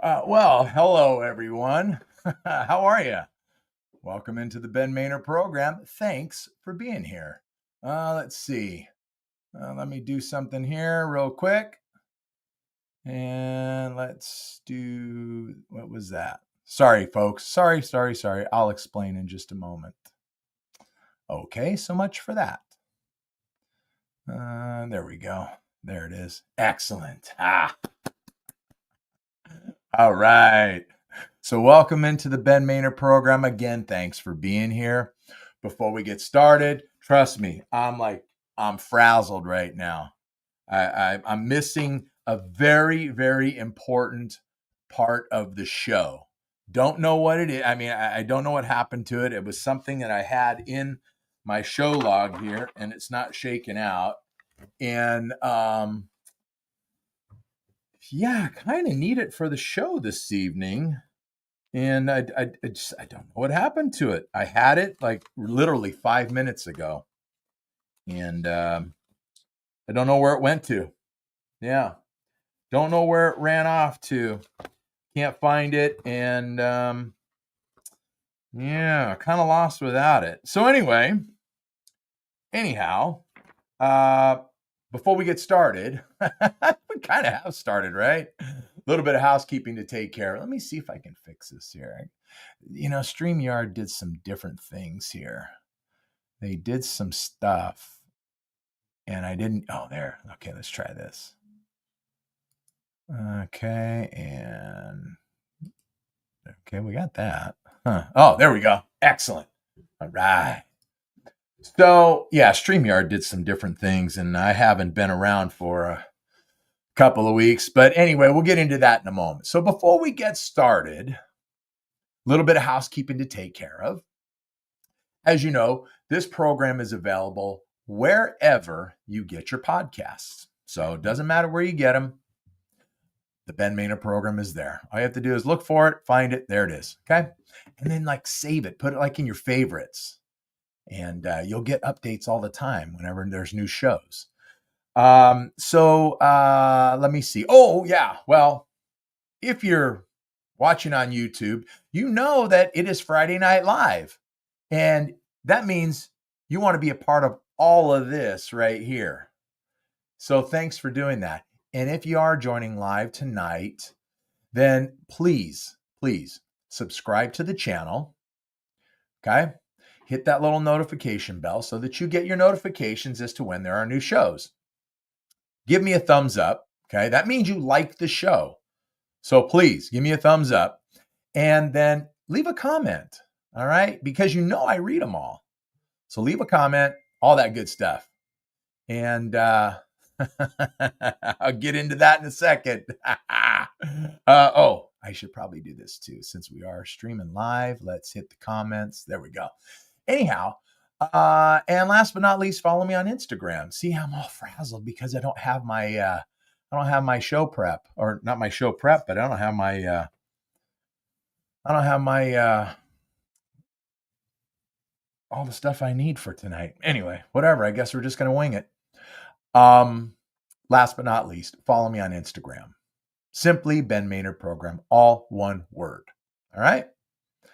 Well, hello everyone. How are you? Welcome into the Ben Maynard program. Thanks for being here. Let's see. Let me do something here real quick. And let's do, what was that? Sorry, folks. Sorry. I'll explain in just a moment. Okay, so much for that. There we go. There it is. Excellent. All right. So welcome into the Ben Maynard program. Again, thanks for being here. Before we get started, trust me, I'm frazzled right now. I'm missing a very important part of the show. Don't know what it is. I mean, I don't know what happened to it. It was something that I had in my show log here, and it's not shaken out. And yeah, kind of need it for the show this evening. And I don't know what happened to it. I had it like literally 5 minutes ago, and I don't know where it went to. Yeah, don't know where it ran off to. Can't find it, and yeah, kind of lost without it. So anyway, anyhow, before we get started, we kind of have started, right? A little bit of housekeeping to take care of. Let me see if I can fix this here. StreamYard did some different things here. They did some stuff, and I didn't. Oh, there. Okay, let's try this. Okay, and okay, we got that. Huh. Oh, there we go. Excellent. All right. So, yeah, StreamYard did some different things, and I haven't been around for a couple of weeks. But anyway, we'll get into that in a moment. So before we get started, a little bit of housekeeping to take care of. As you know, this program is available wherever you get your podcasts. So it doesn't matter where you get them. The Ben Maynard program is there. All you have to do is look for it, find it. There it is. Okay. And then save it, put it in your favorites. And you'll get updates all the time whenever there's new shows. So let me see. Oh, yeah. Well, if you're watching on YouTube, you know that it is Friday Night Live. And that means you want to be a part of all of this right here. So thanks for doing that. And if you are joining live tonight, then please subscribe to the channel. Okay. Hit that little notification bell so that you get your notifications as to when there are new shows. Give me a thumbs up. Okay. That means you like the show. So please give me a thumbs up and then leave a comment. All right. Because I read them all. So leave a comment, all that good stuff. And I'll get into that in a second. Oh, I should probably do this too. Since we are streaming live, let's hit the comments. There we go. Anyhow, and last but not least, follow me on Instagram. See, I'm all frazzled because I don't have my show prep, or not my show prep, but I don't have my all the stuff I need for tonight. Anyway, whatever. I guess we're just going to wing it. Last but not least, follow me on Instagram. Simply Ben Maynard Program, all one word. All right.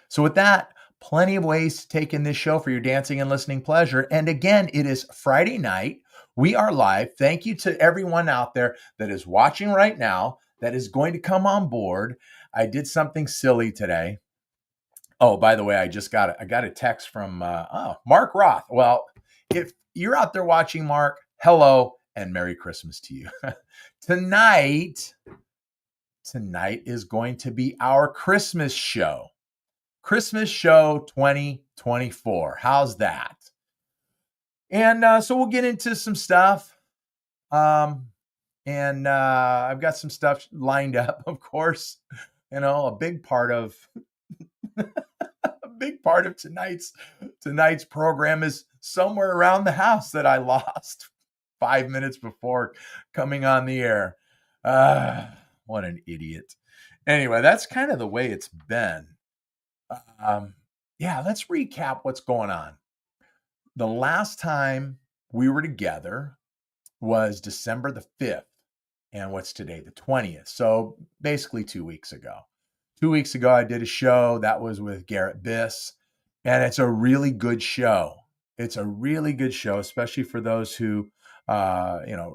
So with that, plenty of ways to take in this show for your dancing and listening pleasure. And again, it is Friday night. We are live. Thank you to everyone out there that is watching right now, that is going to come on board. I did something silly today. Oh, by the way, I got a text from Mark Roth. Well, if you're out there watching, Mark, hello and Merry Christmas to you. Tonight is going to be our Christmas show. Christmas show 2024. How's that? And so we'll get into some stuff. And I've got some stuff lined up, of course. A big part of tonight's program is somewhere around the house that I lost 5 minutes before coming on the air. What an idiot. Anyway, that's kind of the way it's been. Yeah, let's recap what's going on. The last time we were together was December the 5th. And what's today? The 20th. So basically 2 weeks ago. 2 weeks ago, I did a show that was with Garrett Biss, and it's a really good show. It's a really good show, especially for those who,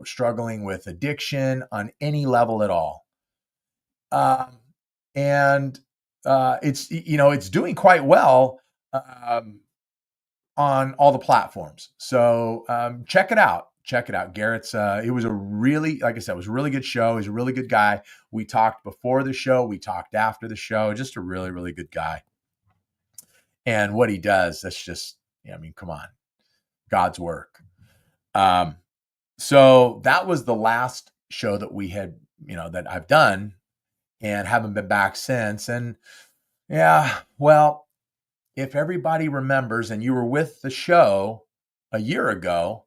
struggling with addiction on any level at all. Um, and it's doing quite well on all the platforms. So check it out. Check it out. Garrett's it was a really, like I said, it was a really good show. He's a really good guy. We talked before the show, we talked after the show. Just a really, really good guy. And what he does, that's just, I mean, come on, God's work. So that was the last show that we had, that I've done, and haven't been back since. And yeah, well, if everybody remembers, and you were with the show a year ago,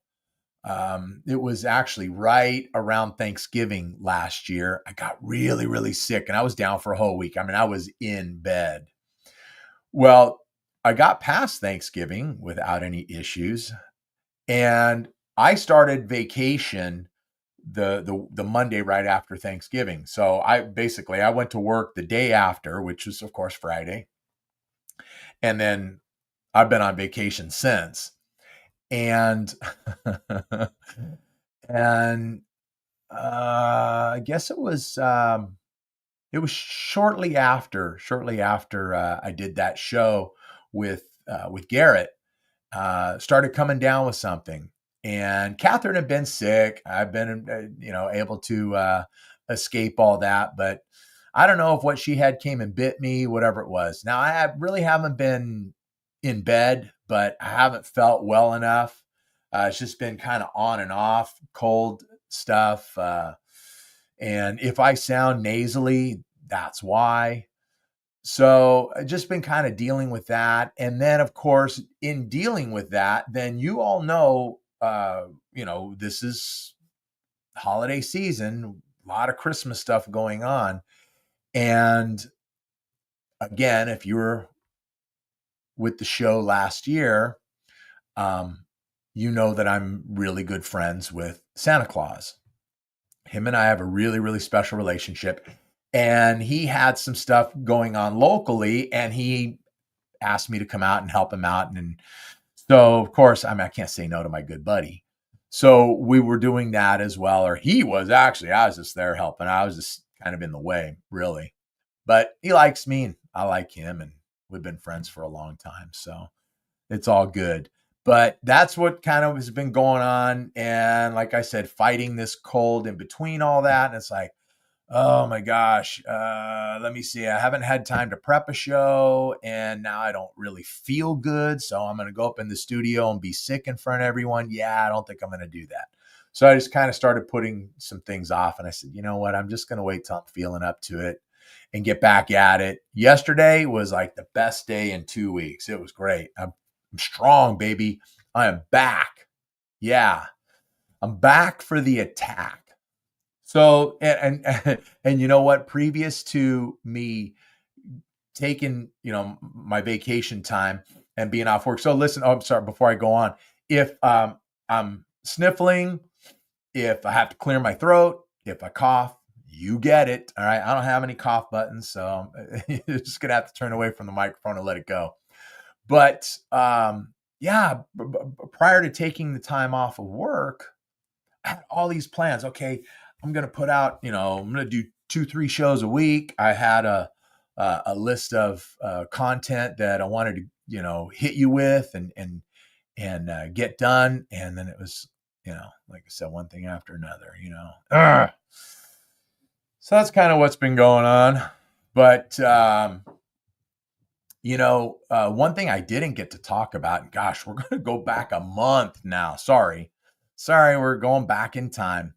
it was actually right around Thanksgiving last year. I got really, really sick, and I was down for a whole week. I mean, I was in bed. Well, I got past Thanksgiving without any issues, and I started vacation the Monday right after Thanksgiving. So I went to work the day after, which was of course Friday. And then I've been on vacation since. And and I guess it was shortly after I did that show with Garrett, started coming down with something. And Catherine had been sick. I've been, able to escape all that. But I don't know if what she had came and bit me, whatever it was. Now, really haven't been in bed, but I haven't felt well enough. It's just been kind of on and off, cold stuff. And if I sound nasally, that's why. So I've just been kind of dealing with that. And then, of course, in dealing with that, then you all know, this is holiday season, a lot of Christmas stuff going on. And again, if you were with the show last year, you know that I'm really good friends with Santa Claus. Him and I have a really, really special relationship. And he had some stuff going on locally, and he asked me to come out and help him out. And so, of course, I can't say no to my good buddy. So we were doing that as well. Or he was actually, I was just there helping. I was just kind of in the way, really. But he likes me, and I like him, and we've been friends for a long time. So it's all good. But that's what kind of has been going on. And like I said, fighting this cold in between all that. And it's like, oh my gosh, let me see. I haven't had time to prep a show, and now I don't really feel good. So I'm going to go up in the studio and be sick in front of everyone. Yeah, I don't think I'm going to do that. So I just kind of started putting some things off, and I said, you know what? I'm just going to wait till I'm feeling up to it and get back at it. Yesterday was like the best day in 2 weeks. It was great. I'm strong, baby. I am back. Yeah, I'm back for the attack. So, and you know what? Previous to me taking, my vacation time and being off work. So listen, I'm sorry, before I go on, if I'm sniffling, if I have to clear my throat, if I cough, you get it. All right. I don't have any cough buttons, so you're just going to have to turn away from the microphone and let it go. But yeah, prior to taking the time off of work, I had all these plans. Okay, I'm going to put out, I'm going to do 2-3 shows a week. I had a list of content that I wanted to, hit you with and get done. And then it was, like I said, one thing after another, Ugh. So that's kind of what's been going on. But, one thing I didn't get to talk about, and gosh, we're going to go back a month now. Sorry, we're going back in time.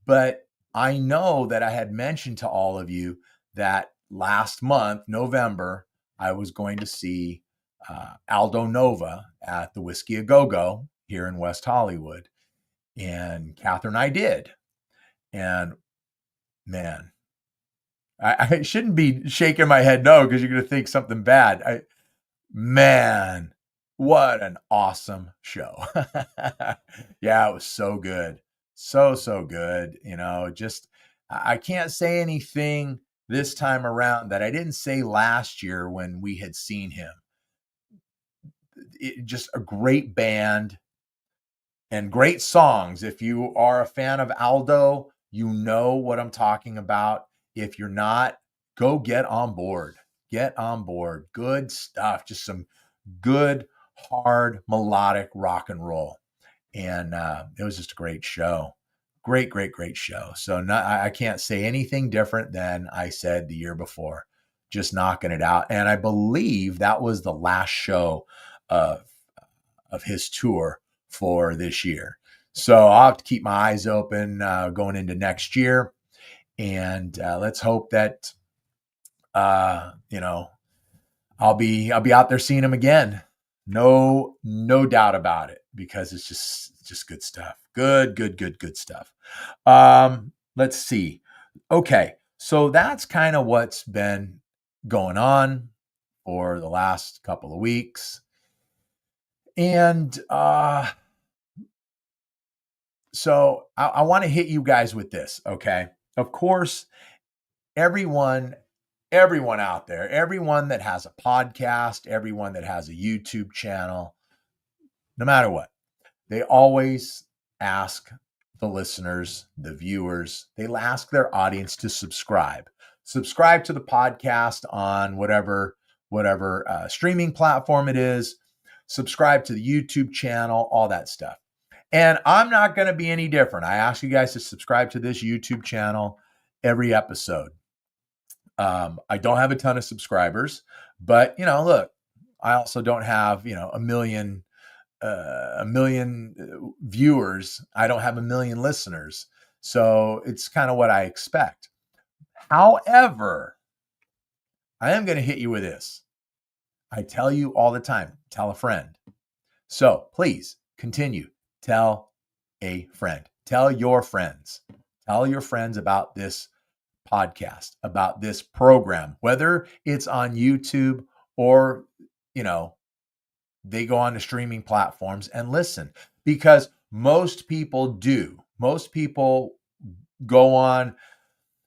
But I know that I had mentioned to all of you that last month, November, I was going to see Aldo Nova at the Whiskey A Go-Go here in West Hollywood. And Catherine and I did. And man, I shouldn't be shaking my head no, because you're going to think something bad. Man, what an awesome show. Yeah, it was so good. So good. Just I can't say anything this time around that I didn't say last year when we had seen him. Just a great band and great songs. If you are a fan of Aldo, you know what I'm talking about. If you're not, go get on board. Get on board. Good stuff. Just some good, hard, melodic rock and roll. And it was just a great show. Great, great, great show. So I can't say anything different than I said the year before. Just knocking it out. And I believe that was the last show of his tour for this year. So I'll have to keep my eyes open going into next year. And let's hope that, you know, I'll be out there seeing him again. No doubt about it, because it's just good stuff. Good stuff. Let's see. Okay. So that's kind of what's been going on for the last couple of weeks. And so I want to hit you guys with this. Okay. Of course, everyone out there, everyone that has a podcast, everyone that has a YouTube channel, no matter what, they always ask the listeners, the viewers, they ask their audience to subscribe. Subscribe to the podcast on whatever streaming platform it is. Subscribe to the YouTube channel, all that stuff. And I'm not going to be any different. I ask you guys to subscribe to this YouTube channel every episode. I don't have a ton of subscribers, but look, I also don't have, a million viewers. I don't have a million listeners. So it's kind of what I expect. However, I am going to hit you with this. I tell you all the time, tell a friend. So please continue. Tell a friend. Tell your friends. Tell your friends about this podcast, about this program, whether it's on YouTube or, they go on to streaming platforms and listen, because most people do. Most people go on,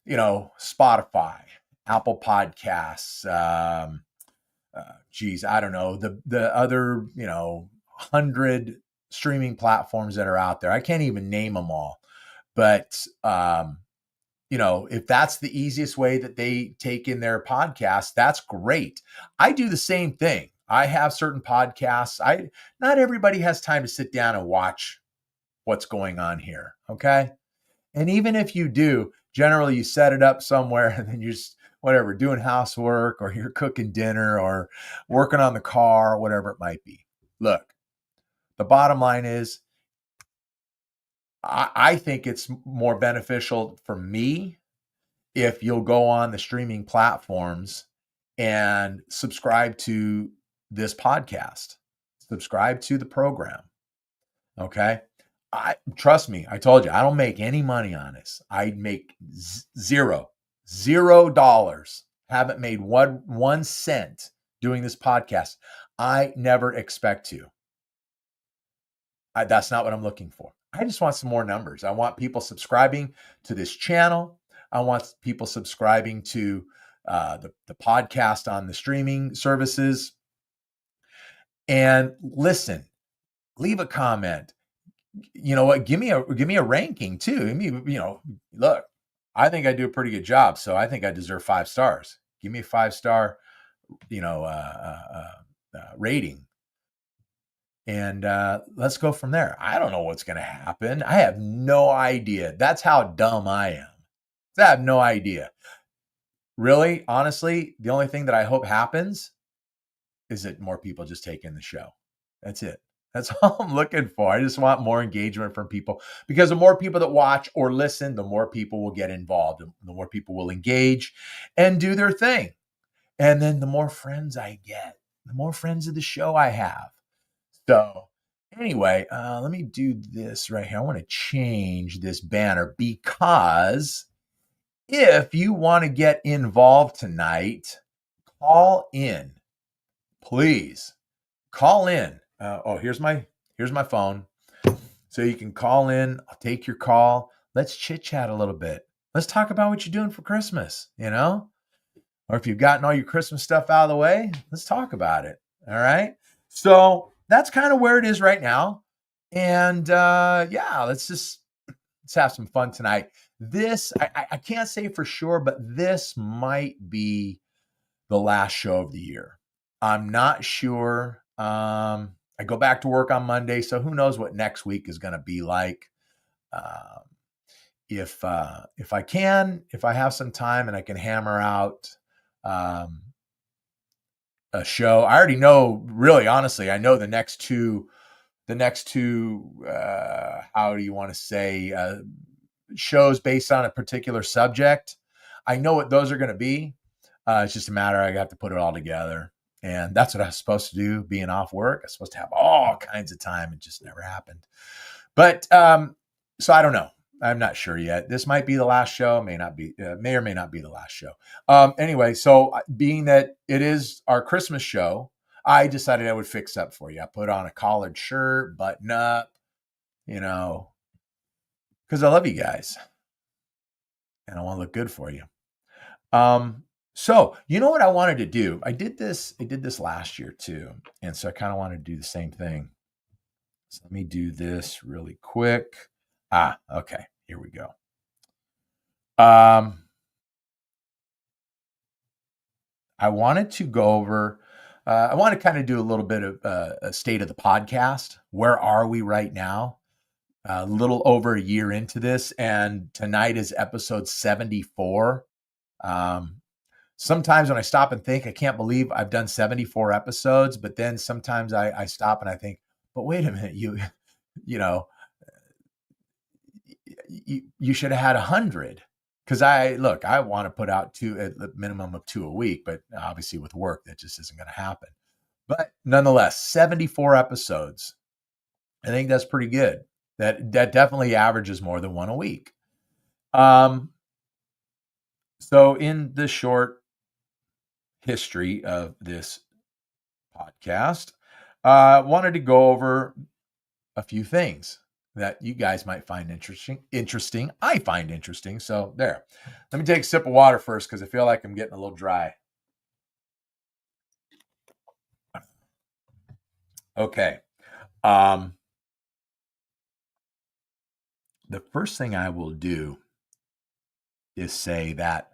Spotify, Apple Podcasts, I don't know, the other, 100 streaming platforms that are out there. I can't even name them all, but, if that's the easiest way that they take in their podcast, that's great. I do the same thing. I have certain podcasts. Not everybody has time to sit down and watch what's going on here. Okay. And even if you do, generally you set it up somewhere and then you're just doing housework, or you're cooking dinner, or working on the car, or whatever it might be. Look, the bottom line is, I think it's more beneficial for me if you'll go on the streaming platforms and subscribe to this podcast, subscribe to the program. Okay. Trust me, I told you, I don't make any money on this. I make $0. Haven't made one cent doing this podcast. I never expect to. That's not what I'm looking for. I just want some more numbers. I want people subscribing to this channel. I want people subscribing to the podcast on the streaming services. And listen, leave a comment. You know what? Give me a ranking too. Look, I think I do a pretty good job, so I think I deserve 5 stars. Give me a 5-star, rating. And let's go from there. I don't know what's going to happen. I have no idea. That's how dumb I am. I have no idea. Really, honestly, the only thing that I hope happens is that more people just take in the show. That's it. That's all I'm looking for. I just want more engagement from people, because the more people that watch or listen, the more people will get involved, the more people will engage and do their thing. And then the more friends I get, the more friends of the show I have. So anyway, let me do this right here. I want to change this banner, because if you want to get involved tonight, call in. Please call in. Here's my phone. So you can call in. I'll take your call. Let's chit chat a little bit. Let's talk about what you're doing for Christmas, or if you've gotten all your Christmas stuff out of the way, let's talk about it. All right. So that's kind of where it is right now. And yeah, let's have some fun tonight. This, I can't say for sure, but this might be the last show of the year. I'm not sure. I go back to work on Monday, so who knows what next week is going to be like. If I have some time and I can hammer out a show, I already know. Really, honestly, I know the next two. How do you want to say, shows based on a particular subject. I know what those are going to be. It's just a matter. I have to put it all together. And that's what I was supposed to do, being off work. I was supposed to have all kinds of time. It just never happened. But so I don't know. I'm not sure yet. This might be the last show. May or may not be the last show. Anyway, so being that it is our Christmas show, I decided I would fix up for you. I put on a collared shirt, button up, because I love you guys and I want to look good for you. So you know what I wanted to do? I did this last year too. And so I kind of want to do the same thing. So let me do this really quick. Okay, here we go. I wanted to go over, I want to kind of do a little bit of a state of the podcast. Where are we right now? A little over a year into this, and tonight is episode 74. Sometimes when I stop and think, I can't believe I've done 74 episodes, but then sometimes I stop and I think, but wait a minute, you should have had 100. Because I want to put out at the minimum of 2 a week, but obviously with work, that just isn't going to happen. But nonetheless, 74 episodes. I think that's pretty good. That definitely averages more than 1 a week. So in the short history of this podcast, wanted to go over a few things that you guys might find interesting. I find interesting. So there. Let me take a sip of water first because I feel like I'm getting a little dry. Okay. The first thing I will do is say that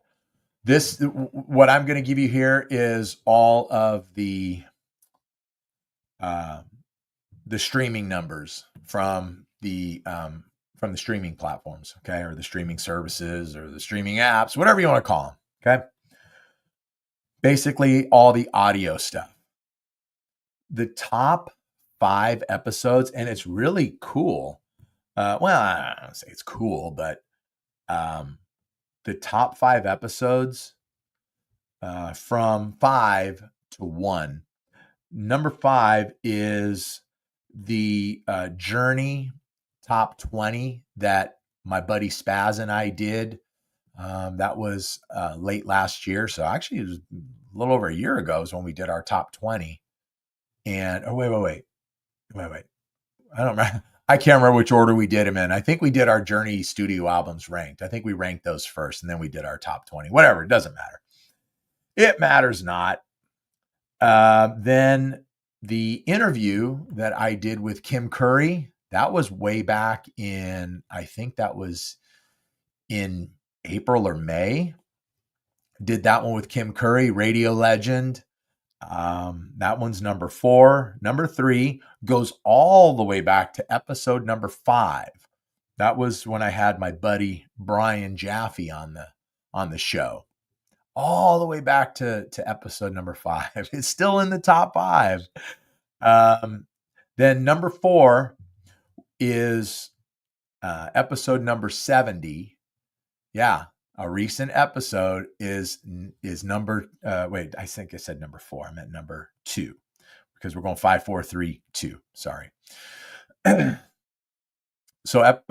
what I'm going to give you here is all of the streaming numbers from the streaming platforms, okay, or the streaming services or the streaming apps, whatever you want to call them, okay? Basically, all the audio stuff. The top 5 episodes, and it's really cool. Well, I don't say it's cool, but the top 5 episodes from 5 to 1. Number 5 is the Journey top 20 that my buddy Spaz and I did. That was late last year. So actually, it was a little over a year ago is when we did our top 20. And wait. I don't remember. I can't remember which order we did them in. I think we did our Journey studio albums ranked. I think we ranked those first, and then we did our top 20. Whatever, it doesn't matter. It matters not. Then the interview that I did with Kim Curry, that was way back in, I think that was in April or May. Did that one with Kim Curry, radio legend. That one's number 4. Number 3 goes all the way back to episode number 5. That was when I had my buddy Brian Jaffe on the show. All the way back to episode number 5. It's still in the top 5. Then number 4 is episode number 70. Yeah. A recent episode is number, wait, I think I said number 4. I meant number 2 because we're going 5, 4, 3, 2. Sorry. So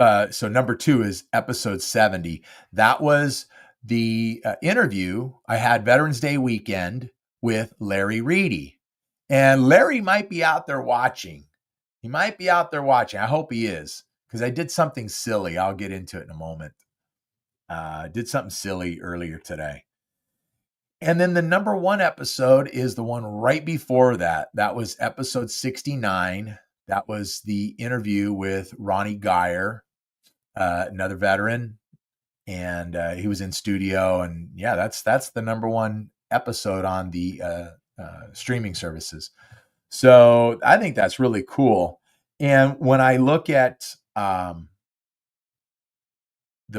number 2 is episode 70. That was the interview I had Veterans Day weekend with Larry Reedy. And Larry might be out there watching. He might be out there watching. I hope he is because I did something silly. I'll get into it in a moment. Did something silly earlier today. And then the number 1 episode is the one right before that. That was episode 69. That was the interview with Ronnie Geyer, another veteran. And he was in studio. And yeah, that's the number 1 episode on the streaming services. So I think that's really cool. And when I look at the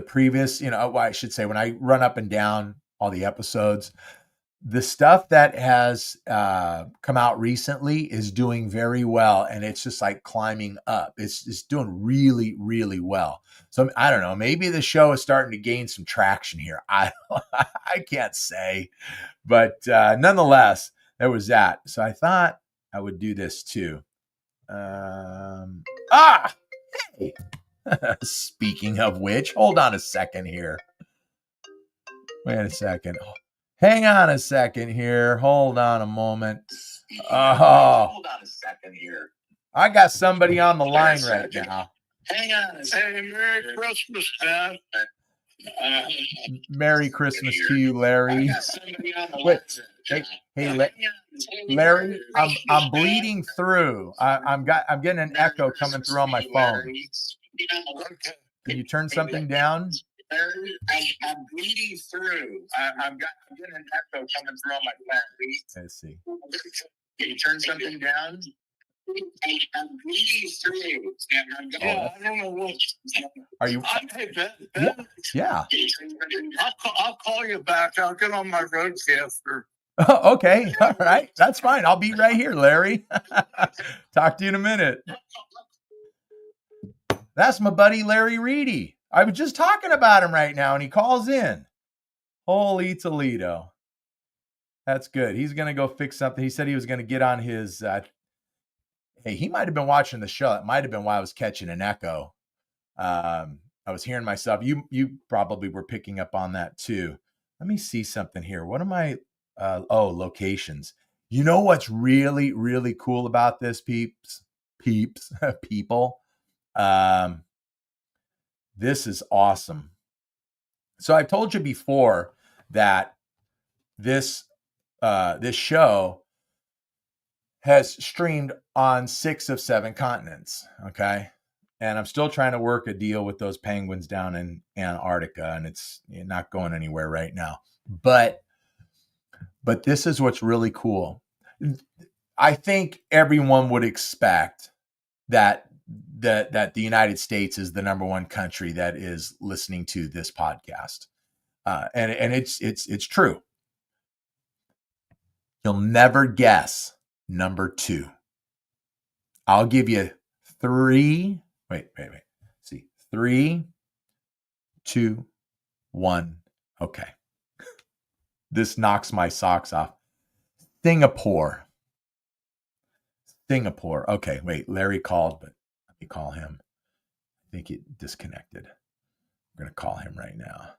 previous, I should say, when I run up and down all the episodes, the stuff that has come out recently is doing very well, and it's just like climbing up. It's doing really, really well. So I don't know, maybe the show is starting to gain some traction here. I can't say, but nonetheless, there was that. So I thought I would do this too. Hey. Speaking of which, hold on a second here. Wait a second. Hang on a second here. Hold on a moment. Hold on a second here. I got somebody on the line right now. Hang on a second. Hey, Merry Christmas, man. Merry Christmas to you, Larry. Wait, hey, Larry, I'm bleeding through. I'm getting an echo coming through on my phone. Can you turn something down? I'm bleeding through. I'm getting an echo coming through on my phone. Let's see. Can you turn something down? I'm bleeding through. I don't know what. Are you? Hey, Ben. Yeah. I'll call you back. I'll get on my roadcaster. Oh, okay. All right. That's fine. I'll be right here, Larry. Talk to you in a minute. That's my buddy, Larry Reedy. I was just talking about him right now, and he calls in. Holy Toledo. That's good. He's going to go fix something. He said he was going to get on his... hey, he might have been watching the show. It might have been why I was catching an echo. I was hearing myself. You probably were picking up on that too. Let me see something here. What am I... locations. You know what's really, really cool about this, people? This is awesome. So I've told you before that this show has streamed on 6 of 7 continents. Okay. And I'm still trying to work a deal with those penguins down in Antarctica, and it's not going anywhere right now. But this is what's really cool. I think everyone would expect that the United States is the number 1 country that is listening to this podcast. And it's true. You'll never guess number 2. I'll give you 3. Wait. See, 3, 2, 1. Okay. This knocks my socks off. Singapore. Okay, wait. Larry called, but let me call him. I think it disconnected. I'm going to call him right now.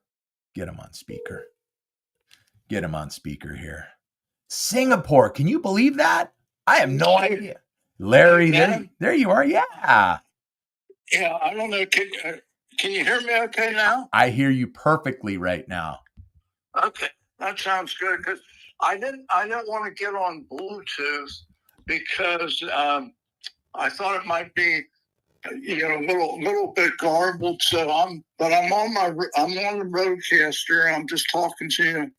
Get him on speaker. Here. Singapore. Can you believe that? I have no idea. Larry, there you are. Yeah. Yeah, I don't know. Can you hear me okay now? I hear you perfectly right now. Okay, that sounds good, because I didn't want to get on Bluetooth because I thought it might be a little bit garbled. So I'm on the roadcaster. I'm just talking to you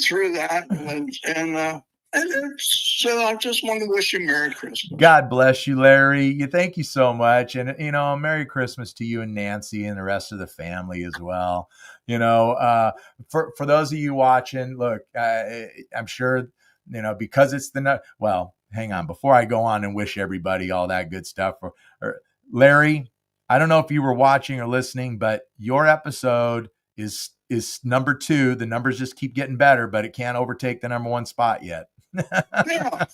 through that, and so I just want to wish you Merry Christmas. God bless you, Larry. Thank you so much. And, Merry Christmas to you and Nancy and the rest of the family as well. For those of you watching, look, I'm sure, because it's hang on. Before I go on and wish everybody all that good stuff, Larry, I don't know if you were watching or listening, but your episode is number 2. The numbers just keep getting better, but it can't overtake the number 1 spot yet. Yeah,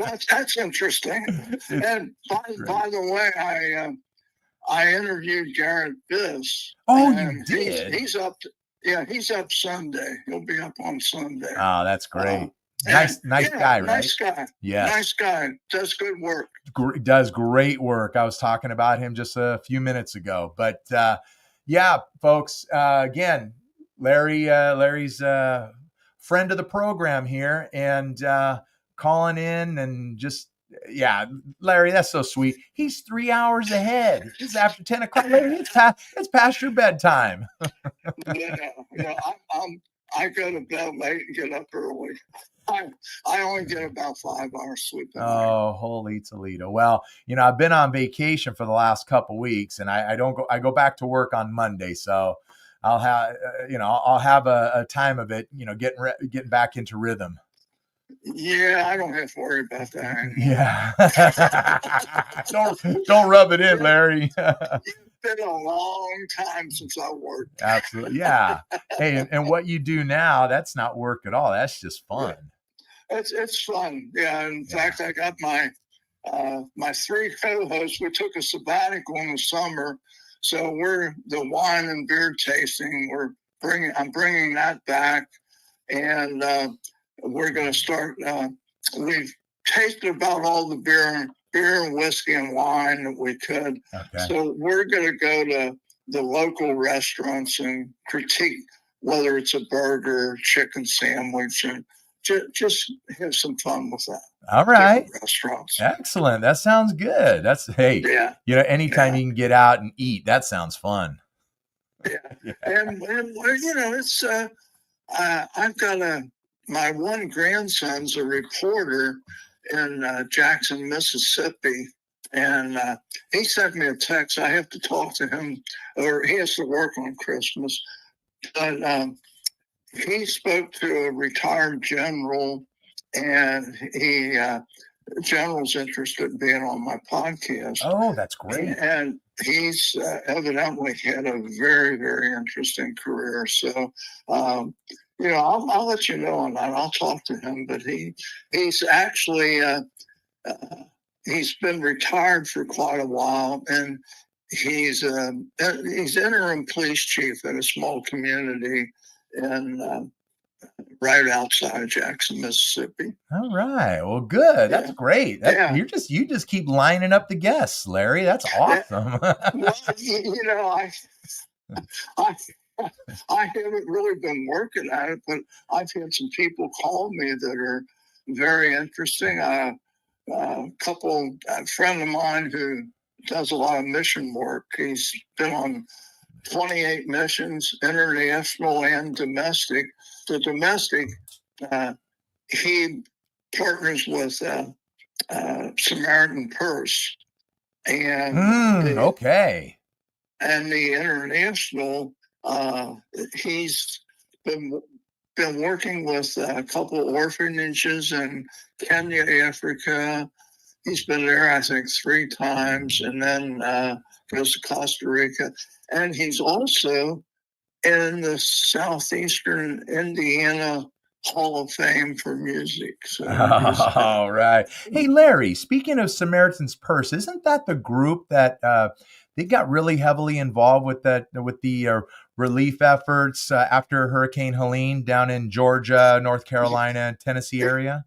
that's interesting. And by the way, I interviewed Garrett Biss. Oh, you did? He's up. He's up Sunday. He'll be up on Sunday. Oh, that's great. Nice guy, right? Nice guy. Yes. Nice guy. Does good work. Does great work. I was talking about him just a few minutes ago. But yeah, folks, again, Larry's friend of the program here, and calling in and just, yeah, Larry, that's so sweet. He's 3 hours ahead. It's after 10 o'clock. Larry, it's past your bedtime. I go to bed late and get up early. I only get about 5 hours sleep a night. Oh, holy Toledo. Well, I've been on vacation for the last couple weeks, and I go back to work on Monday. So I'll have, I'll have a time of it, getting back into rhythm. Yeah, I don't have to worry about that anymore. Yeah. don't rub it in, Larry. It's been a long time since I worked. Absolutely. Yeah. Hey, and what you do now, that's not work at all. That's just fun. It's fun. Yeah. In fact, I got my 3 co-hosts. We took a sabbatical in the summer, so we're the wine and beer tasting. I'm bringing that back, and we're going to start. We've tasted about all the beer and whiskey and wine that we could. Okay. So we're going to go to the local restaurants and critique whether it's a burger, chicken sandwich, and just have some fun with that. All right. Restaurants. Excellent. That sounds good. That's, hey, anytime you can get out and eat, that sounds fun. Yeah. And it's, I've got my one grandson's a reporter in Jackson, Mississippi. And he sent me a text. I have to talk to him, or he has to work on Christmas. But he spoke to a retired general, and general's interested in being on my podcast. Oh, that's great. And he's evidently had a very, very interesting career. So, I'll let you know on that. I'll talk to him, but he's actually, he's been retired for quite a while, and he's interim police chief in a small community in right outside of Jackson, Mississippi. All right. Well, good. That's great. You just keep lining up the guests, Larry. That's awesome. Well, I haven't really been working at it, but I've had some people call me that are very interesting. A friend of mine who does a lot of mission work. He's been on 28 missions, international and domestic. The domestic, he partners with Samaritan Purse, and okay. And the international, he's been working with a couple of orphanages in Kenya, Africa. He's been there, I think, 3 times, and then goes to Costa Rica. And he's also in the Southeastern Indiana Hall of Fame for music. So all right. Hey, Larry, speaking of Samaritan's Purse, isn't that the group that they got really heavily involved with the relief efforts after Hurricane Helene down in Georgia, North Carolina, Tennessee area?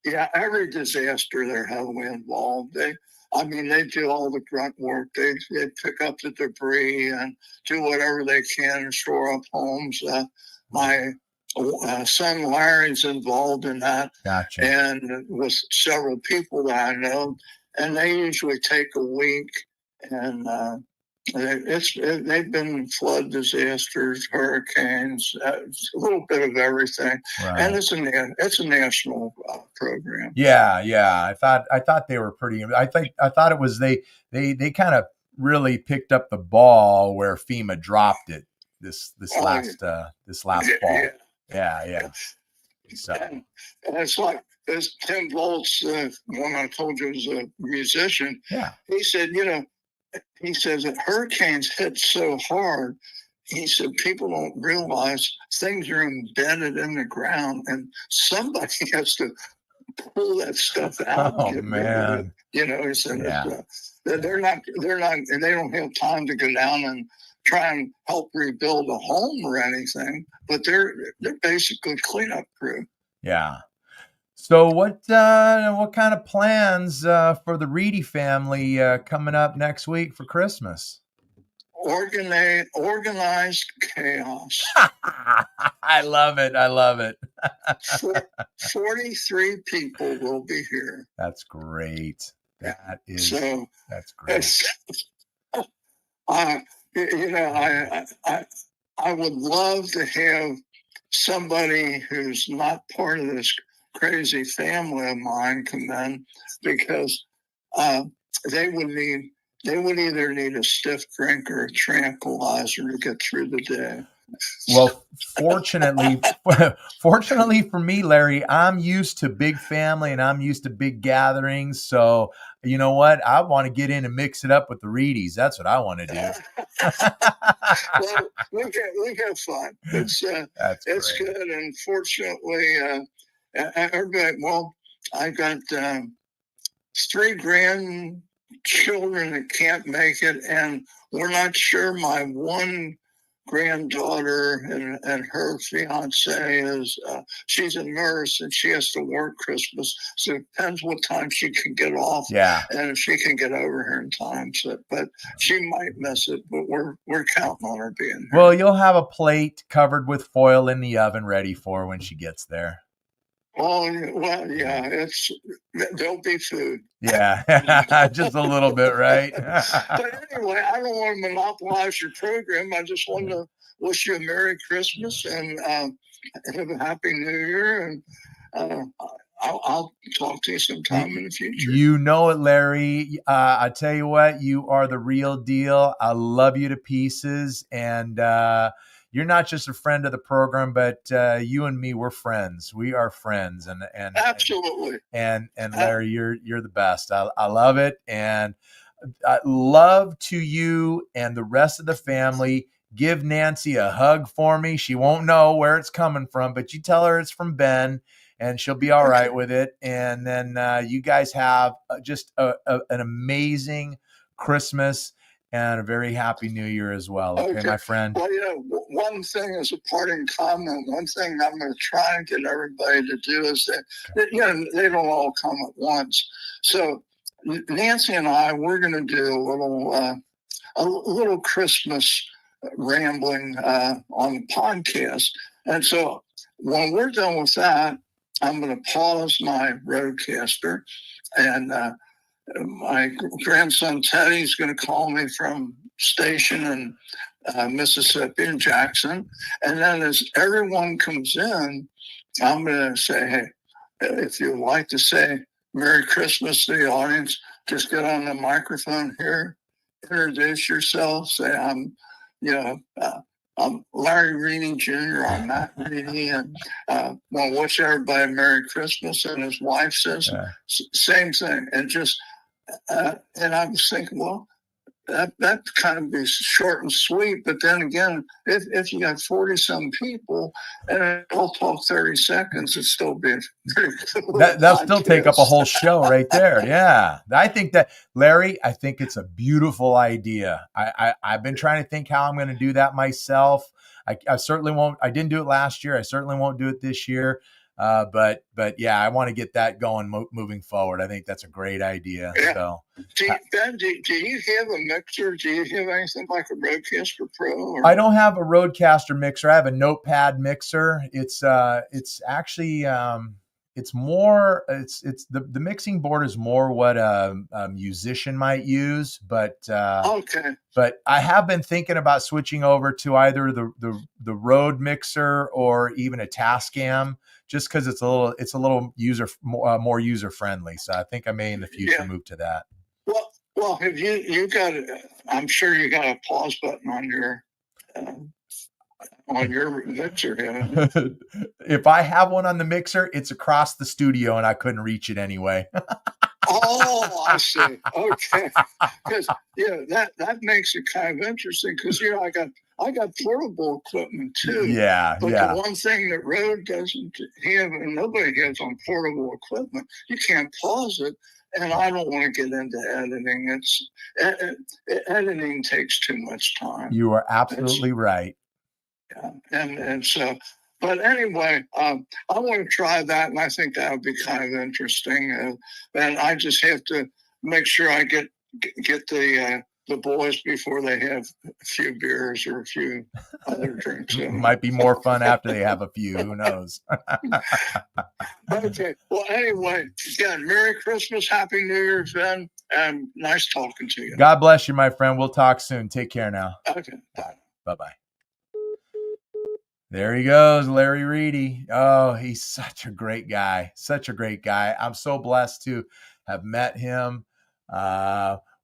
Yeah, every disaster they're heavily involved. They do all the grunt work. They pick up the debris and do whatever they can to shore up homes. My son Larry's involved in that. Gotcha. And with several people that I know, and they usually take a week. And they've been flood disasters, hurricanes, a little bit of everything, right. And it's a national program. Yeah. I thought they were pretty. I thought it was they kind of really picked up the ball where FEMA dropped it this last fall. Yeah. So and it's like this Tim Volz, one I told you was a musician. Yeah, he said, he says that hurricanes hit so hard. He said people don't realize things are embedded in the ground, and somebody has to pull that stuff out. Oh man! He said they're not, and they don't have time to go down and try and help rebuild a home or anything. But they're basically cleanup crew. Yeah. So what kind of plans for the Reedy family coming up next week for Christmas? organized chaos. I love it. I love it. 43 people will be here. That's great. That's great. It's, you know, I would love to have somebody who's not part of this crazy family of mine come in, because they would either need a stiff drink or a tranquilizer to get through the day. Well, fortunately for me, Larry, I'm used to big family and I'm used to big gatherings. So you know what? I want to get in and mix it up with the Reedies. That's what I want to do. Well, we have fun. It's great. good. And fortunately, everybody. Well, I got 3 grandchildren that can't make it, and we're not sure. My one granddaughter and her fiance is she's a nurse and she has to work Christmas, so it depends what time she can get off. Yeah, and if she can get over here in time. So, but she might miss it. But we're counting on her being here. Well, you'll have a plate covered with foil in the oven ready for her when she gets there. Oh, well, yeah, there'll be food. Yeah, just a little bit, right? But anyway, I don't want to monopolize your program. I just want to wish you a Merry Christmas and have a Happy New Year. And I'll talk to you sometime in the future. You know it, Larry. I tell you what, you are the real deal. I love you to pieces. And you're not just a friend of the program, but you and me, we're friends. We are friends. And absolutely. And Larry, you're the best. I love it. And love to you and the rest of the family. Give Nancy a hug for me. She won't know where it's coming from, but you tell her it's from Ben, and she'll be all right with it. And then you guys have just an amazing Christmas and a very happy New Year as well. Okay, my friend? Well, one thing as a parting comment, one thing I'm going to try and get everybody to do is that, they don't all come at once. So Nancy and I, we're going to do a little Christmas rambling on the podcast. And so when we're done with that, I'm going to pause my roadcaster, and my grandson Teddy's going to call me from station in Mississippi in Jackson. And then as everyone comes in, I'm going to say, hey, if you'd like to say Merry Christmas to the audience, just get on the microphone here, introduce yourself, say I'm Larry Reedy Jr. I'm Matt Reedy, and want to wish everybody Merry Christmas. And his wife says same thing, and just and I was thinking, well, that kind of be short and sweet. But then again, if you got 40-some people and I'll talk 30 seconds, it'd still be pretty cool. That'll still take up a whole show right there. Yeah. I think that, Larry, I think it's a beautiful idea. I've been trying to think how I'm going to do that myself. I certainly won't. I didn't do it last year. I certainly won't do it this year. But yeah, I want to get that going moving forward. I think that's a great idea. Yeah. So, Ben, do you have a mixer? Do you have anything like a Rodecaster Pro? Or? I don't have a Rodecaster mixer. I have a notepad mixer. It's actually it's more. It's the mixing board is more what a musician might use, but okay. But I have been thinking about switching over to either the Rode mixer or even a Tascam, just because it's a little more user friendly. So I think I may in the future move to that. Well, have you got? I'm sure you got a pause button on your mixer here. If I have one on the mixer, it's across the studio, and I couldn't reach it anyway. Oh, I see. Okay, because that makes it kind of interesting. Because I got portable equipment too. Yeah, but the one thing that Rode doesn't have, and nobody has on portable equipment, you can't pause it. And I don't want to get into editing. Editing takes too much time. You are absolutely right. Yeah, and so. But anyway, I want to try that, and I think that would be kind of interesting. And I just have to make sure I get the the boys before they have a few beers or a few other drinks. Might be more fun after they have a few. Who knows? Okay. Well, anyway, again, Merry Christmas, Happy New Year's, Ben, and nice talking to you. God bless you, my friend. We'll talk soon. Take care now. Okay. Bye. Bye-bye. There he goes, Larry Reedy. Oh, he's such a great guy. Such a great guy. I'm so blessed to have met him.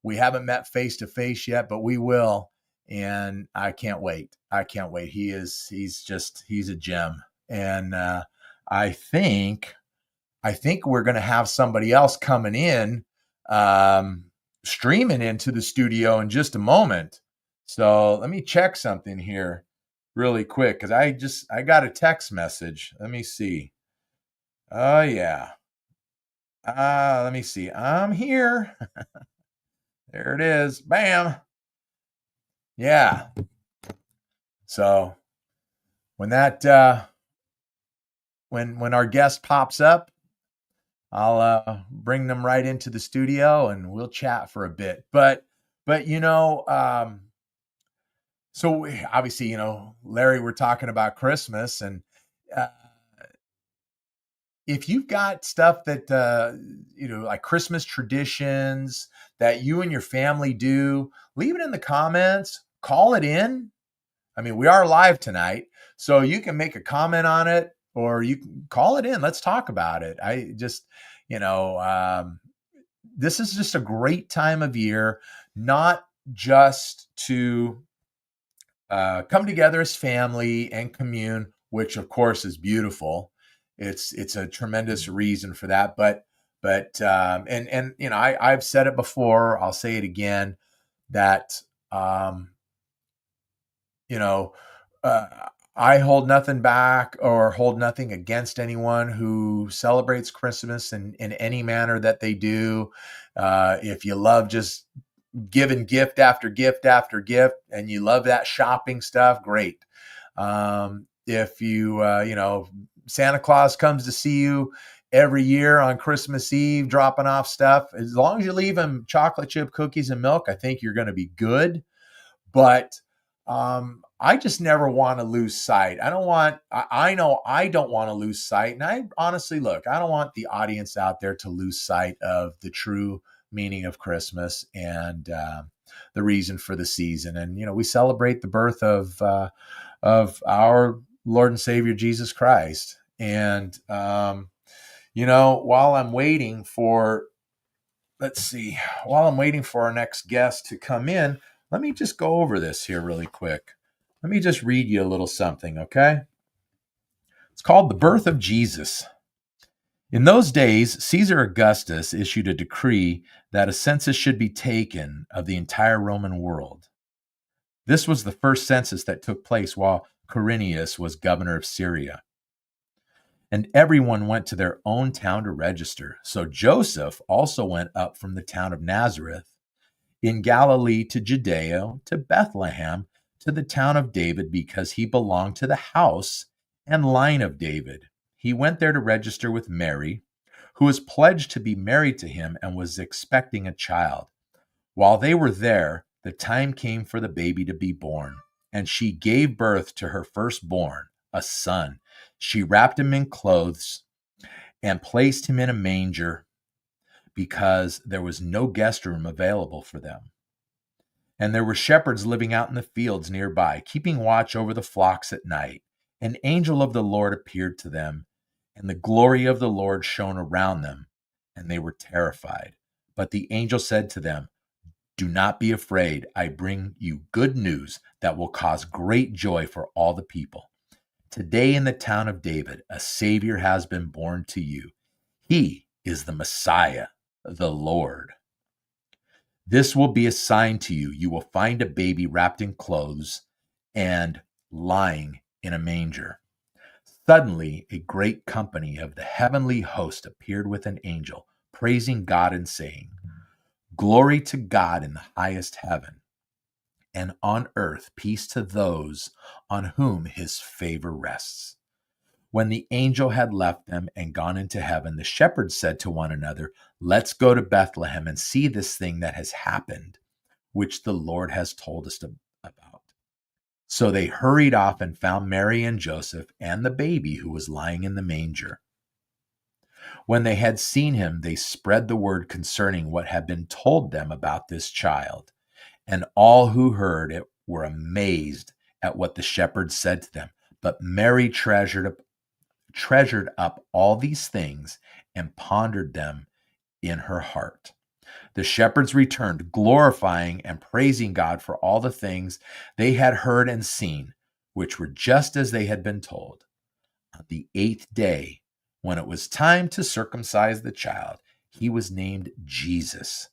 We haven't met face to face yet, but we will. And I can't wait. I can't wait. He's a gem. And I think we're going to have somebody else coming in, streaming into the studio in just a moment. So let me check something here really quick, because I got a text message. Let me see. Oh yeah. Let me see. I'm here. There it is. Bam. Yeah. So when that when our guest pops up, I'll bring them right into the studio and we'll chat for a bit. But so obviously, Larry, we're talking about Christmas, and if you've got stuff that, like Christmas traditions that you and your family do, leave it in the comments, call it in. I mean, we are live tonight, so you can make a comment on it or you can call it in. Let's talk about it. I just, this is just a great time of year, not just to come together as family and commune, which of course is beautiful. It's a tremendous reason for that. But I've said it before, I'll say it again, that I hold nothing back or hold nothing against anyone who celebrates Christmas in any manner that they do. If you love just giving gift after gift after gift and you love that shopping stuff, great. If you, Santa Claus comes to see you every year on Christmas Eve, dropping off stuff, as long as you leave him chocolate chip cookies and milk, I think you're going to be good. But I just never want to lose sight. I know I don't want to lose sight. And I honestly, I don't want the audience out there to lose sight of the true meaning of Christmas and the reason for the season. And, we celebrate the birth of our Lord and Savior, Jesus Christ. And, while I'm waiting for our next guest to come in, let me just go over this here really quick. Let me just read you a little something, okay? It's called The Birth of Jesus. In those days, Caesar Augustus issued a decree that a census should be taken of the entire Roman world. This was the first census that took place while Quirinius was governor of Syria. And everyone went to their own town to register. So Joseph also went up from the town of Nazareth in Galilee to Judea, to Bethlehem, to the town of David, because he belonged to the house and line of David. He went there to register with Mary, who was pledged to be married to him and was expecting a child. While they were there, the time came for the baby to be born, and she gave birth to her firstborn, a son. She wrapped him in clothes and placed him in a manger because there was no guest room available for them. And there were shepherds living out in the fields nearby, keeping watch over the flocks at night. An angel of the Lord appeared to them, and the glory of the Lord shone around them, and they were terrified. But the angel said to them, "Do not be afraid. I bring you good news that will cause great joy for all the people. Today in the town of David, a Savior has been born to you. He is the Messiah, the Lord. This will be a sign to you. You will find a baby wrapped in clothes and lying in a manger." Suddenly, a great company of the heavenly host appeared with an angel, praising God and saying, "Glory to God in the highest heaven, and on earth peace to those on whom his favor rests." When the angel had left them and gone into heaven, the shepherds said to one another, "Let's go to Bethlehem and see this thing that has happened, which the Lord has told us about. So they hurried off and found Mary and Joseph and the baby who was lying in the manger. When they had seen him, they spread the word concerning what had been told them about this child. And all who heard it were amazed at what the shepherds said to them. But Mary treasured up all these things and pondered them in her heart. The shepherds returned, glorifying and praising God for all the things they had heard and seen, which were just as they had been told. On the 8th day, when it was time to circumcise the child, he was named Jesus,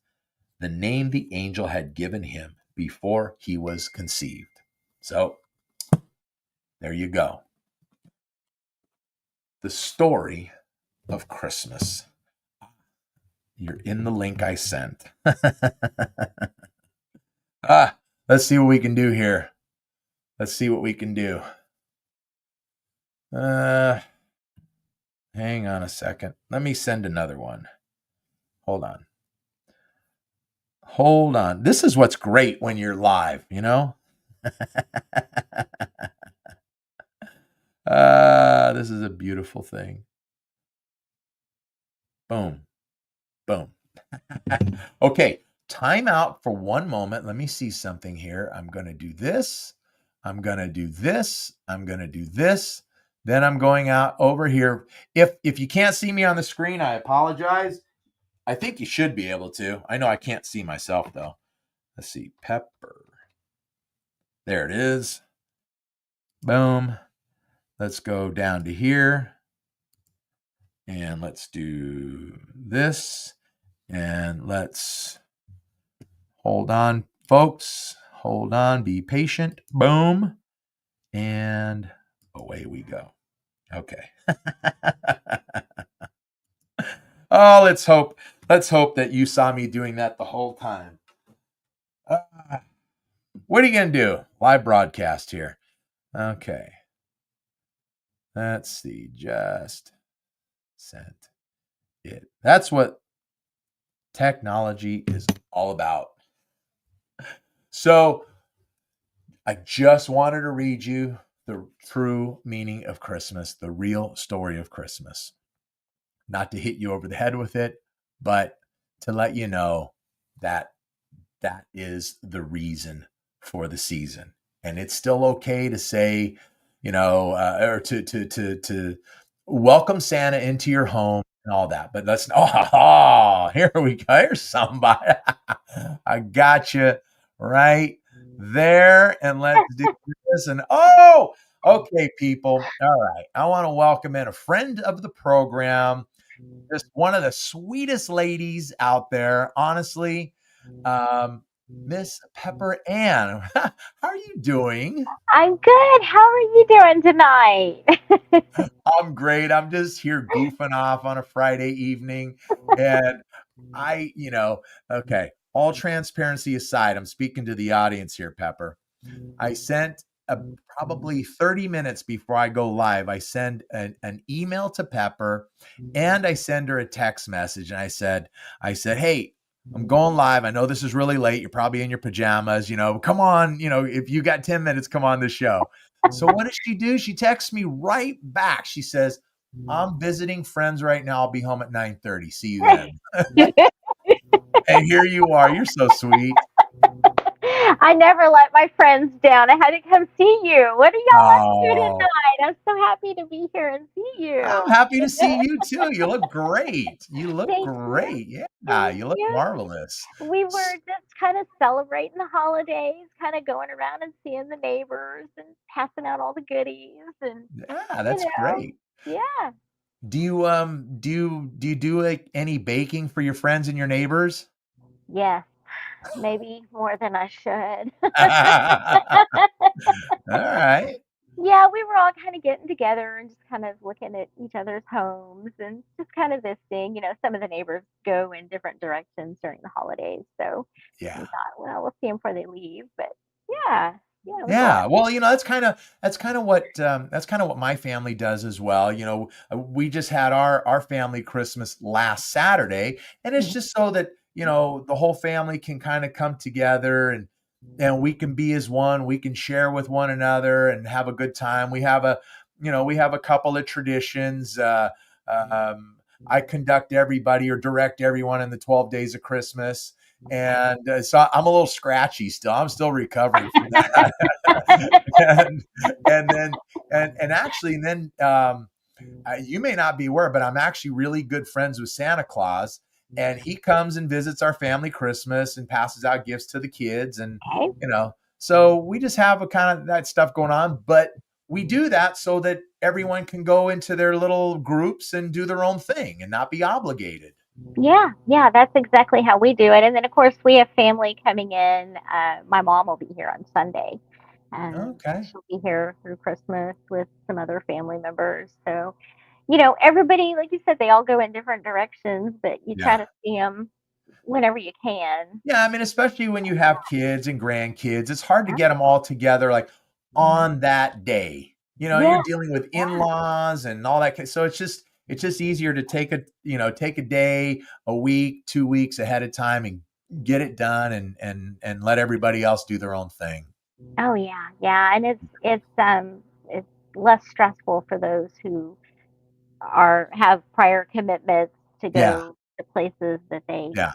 the name the angel had given him before he was conceived. So, there you go. The story of Christmas. You're in the link I sent. Let's see what we can do here. Let's see what we can do. Hang on a second. Let me send another one. Hold on. This is what's great when you're live, you know? This is a beautiful thing. Boom. Okay, time out for one moment. Let me see something here. I'm going to do this. I'm going to do this. I'm going to do this. Then I'm going out over here. If you can't see me on the screen, I apologize. I think you should be able to. I know I can't see myself, though. Let's see. Pepper. There it is. Boom. Let's go down to here. And let's do this. And let's hold on, folks. Hold on. Be patient. Boom. And away we go. Okay. Oh, let's hope that you saw me doing that the whole time. What are you going to do? Live broadcast here. Okay. Let's see. Just sent it. That's what technology is all about. So I just wanted to read you the true meaning of Christmas, the real story of Christmas. Not to hit you over the head with it, but to let you know that that is the reason for the season. And it's still okay to say, or to welcome Santa into your home and all that. But let's, here we go. Here's somebody. I got you right there. And let's do this. And okay, people. All right. I want to welcome in a friend of the program, just one of the sweetest ladies out there, honestly. Miss Pepper Ann. How are you doing? I'm good. How are you doing tonight? I'm great. I'm just here goofing off on a Friday evening. And okay, all transparency aside, I'm speaking to the audience here, Pepper. I sent probably 30 minutes before I go live, I send an email to Pepper and I send her a text message. And I said, hey, I'm going live. I know this is really late. You're probably in your pajamas, come on, if you got 10 minutes, come on the show. So what does she do? She texts me right back. She says, I'm visiting friends right now. I'll be home at 9:30. See you then. And here you are. You're so sweet. I never let my friends down. I had to come see you. What are y'all up to tonight? I'm so happy to be here and see you. I'm happy to see you too. You look great. You look Thank great. you. Yeah, Thank you look you. marvelous. We were just kind of celebrating the holidays, kind of going around and seeing the neighbors and passing out all the goodies and Yeah, that's great. Yeah. Do you do like any baking for your friends and your neighbors? Yes. Maybe more than I should. All right. Yeah, we were all kind of getting together and just kind of looking at each other's homes and just kind of visiting. Some of the neighbors go in different directions during the holidays, so we Yeah. thought, well, we'll see them before they leave. But yeah, it was a lot. Yeah, well, that's kind of what my family does as well. We just had our family Christmas last Saturday, and it's just so that the whole family can kind of come together, and we can be as one. We can share with one another and have a good time. We have a couple of traditions. I conduct everybody or direct everyone in the 12 days of Christmas. And so I'm a little scratchy still. I'm still recovering from that. and, and then, and actually then, you may not be aware, but I'm actually really good friends with Santa Claus, and he comes and visits our family Christmas and passes out gifts to the kids, and Okay. so we just have a kind of that stuff going on, but we do that so that everyone can go into their little groups and do their own thing and not be obligated. Yeah, yeah, that's exactly how we do it. And then, of course, we have family coming in. My mom will be here on Sunday. Okay. She'll be here through Christmas with some other family members. So, everybody, like you said, they all go in different directions, but you try Yeah. to see them whenever you can. Yeah, I mean, especially when you have kids and grandkids, it's hard to Yeah, get them all together like on that day. You're yeah, dealing with yeah, in-laws and all that. So it's just easier to take a day, a week, 2 weeks ahead of time and get it done, and let everybody else do their own thing. oh yeah, yeah, and it's less stressful for those who have prior commitments to Yeah, go to places that they yeah.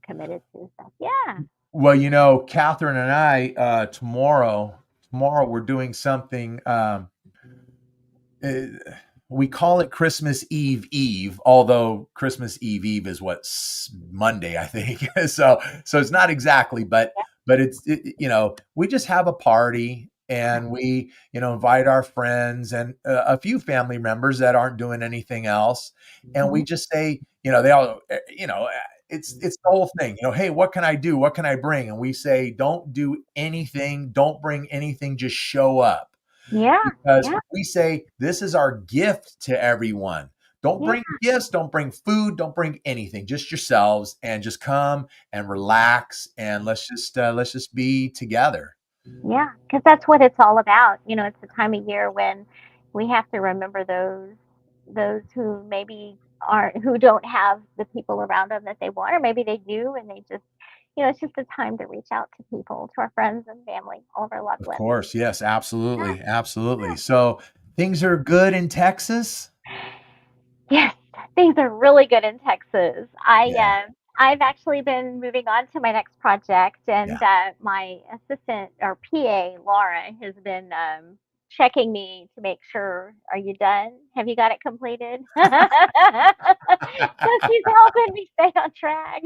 committed to. So yeah. Well, Catherine and I, tomorrow we're doing something. Uh, we call it Christmas Eve Eve, although Christmas Eve Eve is what's Monday, I think. So it's not exactly, but we just have a party, and we invite our friends and a few family members that aren't doing anything else, and we Mhm. just say, they all, it's the whole thing. Hey, what can I do? What can I bring? And we say, don't do anything, don't bring anything, just show up, Yeah, because yeah, we say this is our gift to everyone. Don't yeah, bring gifts, don't bring food, don't bring anything, just yourselves, and just come and relax, and let's just be together. yeah. Because that's what it's all about. It's a time of year when we have to remember those who maybe aren't who don't have the people around them that they want, or maybe they do, and they just, it's just a time to reach out to people, to our friends and family, all of our loved Of ones. course, yes, Yeah, absolutely, absolutely. So things are good in Texas. yes, things are really good in Texas. Yeah, I've actually been moving on to my next project, and yeah. my assistant or PA Laura has been checking me to make sure. Are you done? Have you got it completed? So she's helping me stay on track.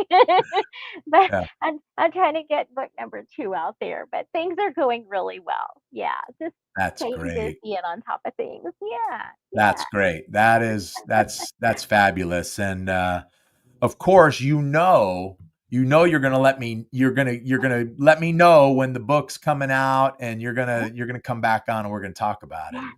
But Yeah, I'm trying to get book number two out there. But things are going really well. Yeah, just that's staying great. busy and on top of things. Yeah, yeah. That's great. That's fabulous. And of course, you're gonna let me know when the book's coming out, and you're gonna come back on, and we're gonna talk about it. Yeah.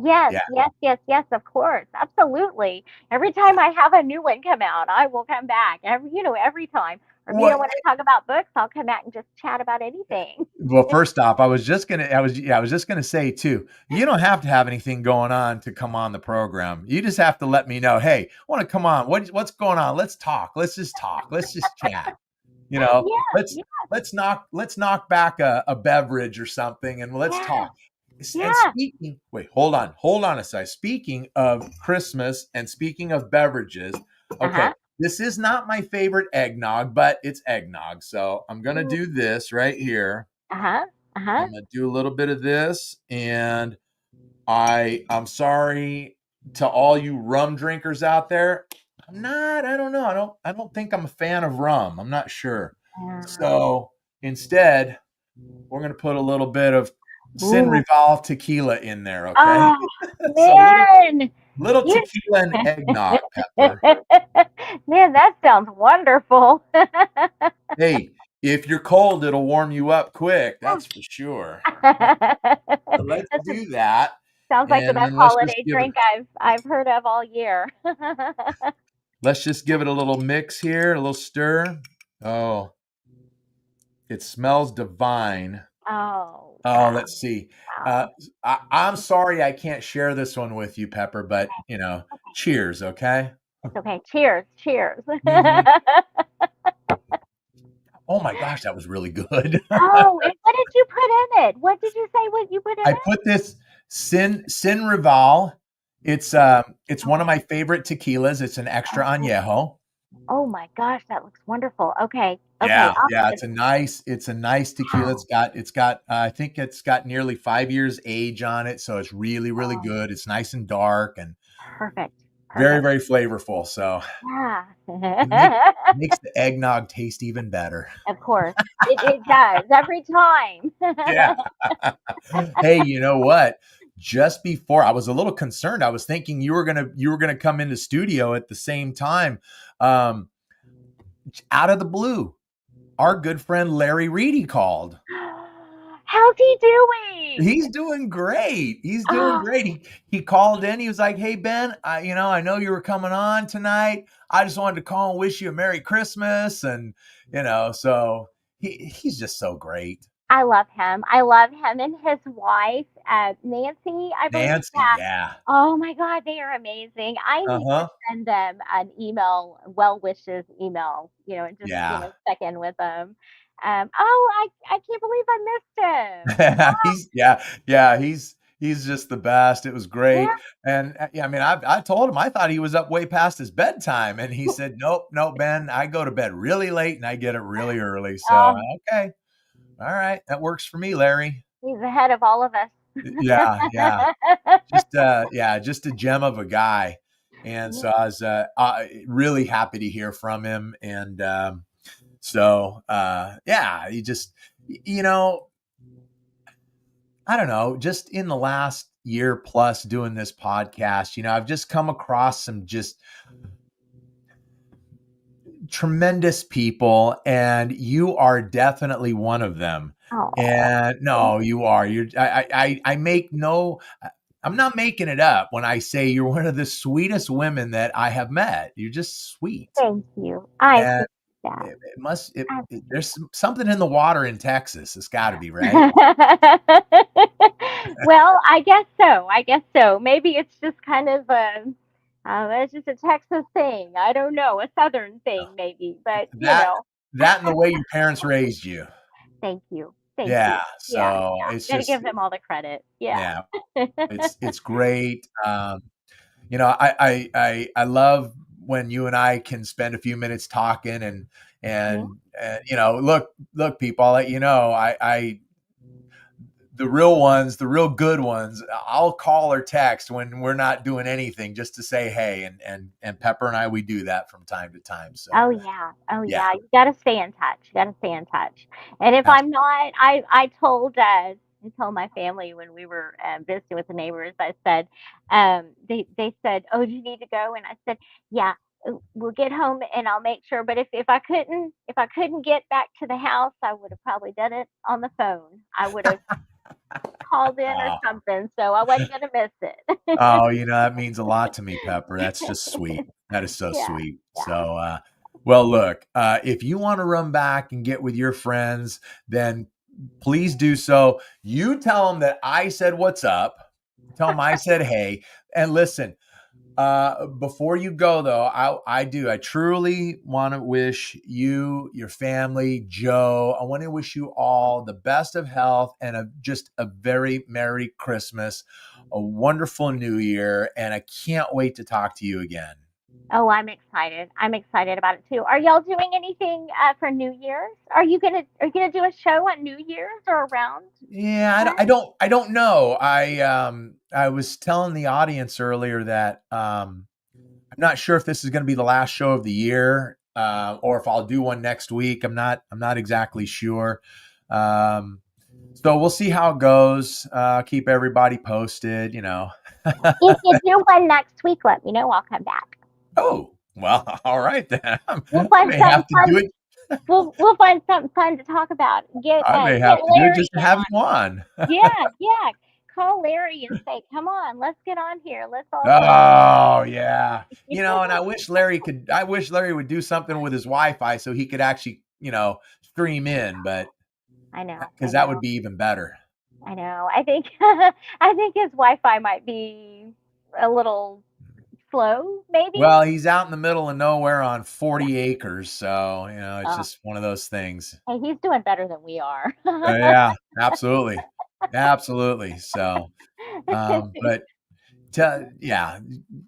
Yes, Yeah. yes, yes, yes, of course. Absolutely. Every time I have a new one come out, I will come back. Every time. Or if you What? don't want to talk about books, I'll come back and just chat about anything. Well, first off, I was just gonna say too. You don't have to have anything going on to come on the program. You just have to let me know. Hey, I want to come on. What's going on? Let's talk. Let's just talk. Let's just chat. You know, Yeah, let's yeah, let's knock back a beverage or something, and let's yeah, talk. And yeah. wait, hold on a sec. Speaking of Christmas and speaking of beverages, okay, Uh-huh. this is not my favorite eggnog, but it's eggnog. So I'm gonna Ooh, do this right here. uh-huh. Uh-huh. I'm gonna do a little bit of this, and I'm sorry to all you rum drinkers out there. I don't know. I don't think I'm a fan of rum. I'm not sure. So instead, we're gonna put a little bit of Sin Ooh. Revolve tequila in there, okay? Oh, So man. little You tequila and eggnog, Pepper. Man, that sounds wonderful. Hey, if you're cold, it'll warm you up quick. That's for sure. So let's This is do that, sounds like the and best then holiday drink I've heard of all year. let's just give it a little mix here, a little stir. Oh, it smells divine. Oh, Oh, wow, let's see. Uh, wow. I'm sorry I can't share this one with you, Pepper, but Okay, cheers, okay? it's okay. Cheers, cheers. Hmm. Oh my gosh, that was really good. Oh, and what did you put in it? What did you say what you put in I it? put this Sin Rival. It's one of my favorite tequilas. It's an extra Oh, añejo. oh my gosh, that looks wonderful. Okay, okay, Yeah, I'll yeah, put it's a nice tequila. wow. It's got I think it's got nearly 5 years age on it, so it's really, really Oh, good. It's nice and dark and perfect, very, perfect. very flavorful. So Yeah. it makes the eggnog taste even better. Of course. It does every time. Yeah. Hey, you know what? Just before I was a little concerned, I was thinking you were gonna come into studio at the same time. Um, Out of the blue, our good friend Larry Reedy called. How's he doing? He's doing great. He's doing Oh, great. He called in. He was like, "Hey Ben, I know you were coming on tonight. I just wanted to call and wish you a Merry Christmas." And so he's just so great. I love him. I love him and his wife, Nancy, I believe. Nancy, Yeah. yeah. Oh my God, they are amazing. I need to Uh-huh. send them an email, well wishes email, and just Yeah. check in with them. Oh, I can't believe I missed him. He's just the best. It was Yeah. great. And yeah, I mean, I told him I thought he was up way past his bedtime, and he said, "Nope, nope, Ben. I go to bed really late and I get up really early." So Oh, okay, all right, that works for me, Larry. he's ahead of all of us. Yeah, yeah, just a gem of a guy. And Yeah. so I was really happy to hear from him. And yeah, he just you know I don't know, just in the last year plus doing this podcast, I've just come across some just tremendous people, and you are definitely one of them. Oh, And no, you are. I make no, I'm not making it up when I say you're one of the sweetest women that I have met. You're just sweet. thank you. I And appreciate that. it there's something in the water in Texas. It's got to be right. Well, I guess so. I guess so. Maybe it's just kind of it's just a Texas thing. I don't know, a Southern thing maybe, but That and the way your parents raised you. thank you, thank Yeah. you. Yeah, So yeah. it's Got to just give them all the credit. Yeah. yeah, it's great. I love when you and I can spend a few minutes talking Yeah. and look, people, I'll let you know, I the real ones, the real good ones, I'll call or text when we're not doing anything just to say hey, and Pepper and I, we do that from time to time. So Oh yeah. Oh yeah, yeah. You got to stay in touch. You got to stay in touch. And if I'm absolutely. not, I told my family when we were visiting with the neighbors. I said, they said, "Oh, do you need to go?" And I said, "Yeah, we'll get home and I'll make sure. But if I couldn't get back to the house, I would have probably done it on the phone. I would have called in or Oh, something. So I wasn't gonna miss it." oh, that means a lot to me, Pepper. That's just sweet. That is so Yeah. sweet. Yeah. So, well, look, if you want to run back and get with your friends, then please do so. You tell them that I said what's up. Tell them I said hey. And listen, before you go though, I truly want to wish you, your family, Joe, I want to wish you all the best of health and just a very Merry Christmas, a wonderful New Year, and I can't wait to talk to you again. Oh, I'm excited. I'm excited about it too. Are y'all doing anything for New Year's? Are you gonna do a show on New Year's or around Yeah, that? I don't know. I was telling the audience earlier that I'm not sure if this is going to be the last show of the year, or if I'll do one next week. I'm not exactly sure. Um, so we'll see how it goes. Keep everybody posted. If you do one next week, let me know. I'll come back. Oh, well, all right then. We'll I find may something have to do fun. it. We'll find something fun to talk about. Get I may get have to do it Larry just to have on. you on. Yeah, yeah. Call Larry and say, "Come on, let's get on here. Let's all talk." Oh yeah. And I wish Larry would do something with his Wi-Fi so he could actually, stream in, but I know, I because that would know, be even better. I know. I think I think his Wi-Fi might be a little slow, maybe. Well, he's out in the middle of nowhere on 40 acres. So, it's Oh, just one of those things. hey, he's doing better than we are. Yeah, absolutely. Absolutely. So, but yeah,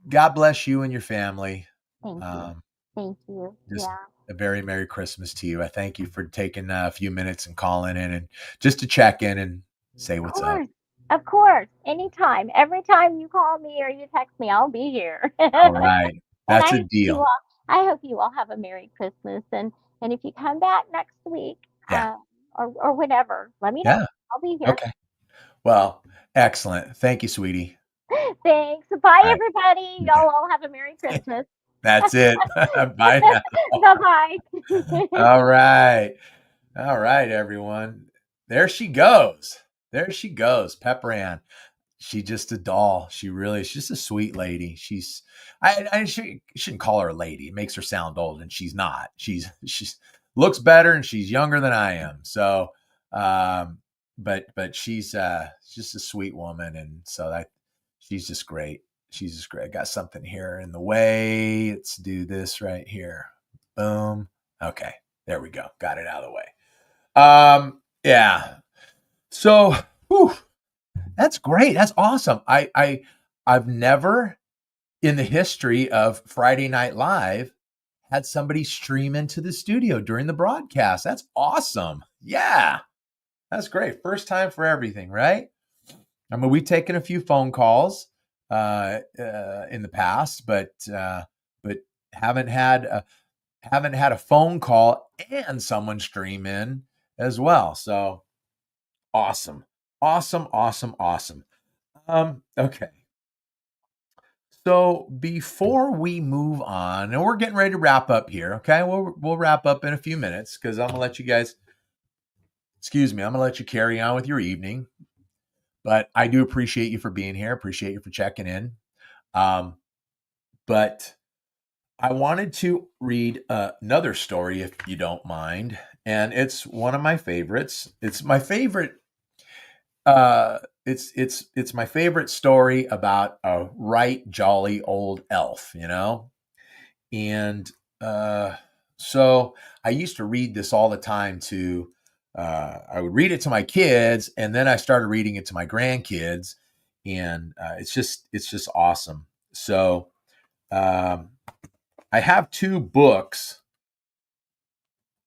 God bless you and your family. Thank you. Um, Thank you. just Yeah. a very Merry Christmas to you. I thank you for taking a few minutes and calling in and just to check in and say Of what's up. course. Of course. Anytime. Every time you call me or you text me, I'll be here. All right. And That's a deal. I hope you all have a Merry Christmas. And if you come back next week, Yeah. or whenever, let me know. Yeah. I'll be here. Okay. Well, excellent. Thank you, sweetie. Thanks. Bye, All right. everybody. Y'all all have a Merry Christmas. That's it. Bye now. Bye bye. All right. All right, everyone. There she goes. There she goes. Pepper Ann. She's just a doll. She's just a sweet lady. I shouldn't call her a lady. It makes her sound old, and she's not. She's looks better, and she's younger than I am. So, but she's just a sweet woman, and so she's just great. She's just great. I got something here in the way. Let's do this right here. Boom. Okay, there we go. Got it out of the way. Yeah. So, whew, that's great. That's awesome. I've never in the history of Friday Night Live had somebody stream into the studio during the broadcast. That's awesome. Yeah. That's great. First time for everything, right? I mean, we've taken a few phone calls in the past, but haven't had a phone call and someone stream in as well. So awesome. Awesome, awesome, awesome. Okay. So before we move on, and we're getting ready to wrap up here, okay? We'll wrap up in a few minutes because I'm gonna let you guys, excuse me, I'm gonna let you carry on with your evening. But I do appreciate you for being here. Appreciate you for checking in. But I wanted to read another story, if you don't mind, and it's one of my favorites. It's my favorite. It's my favorite story about a right jolly old elf, and so I used to read this all the time to. I would read it to my kids, and then I started reading it to my grandkids, and it's just awesome. So I have two books,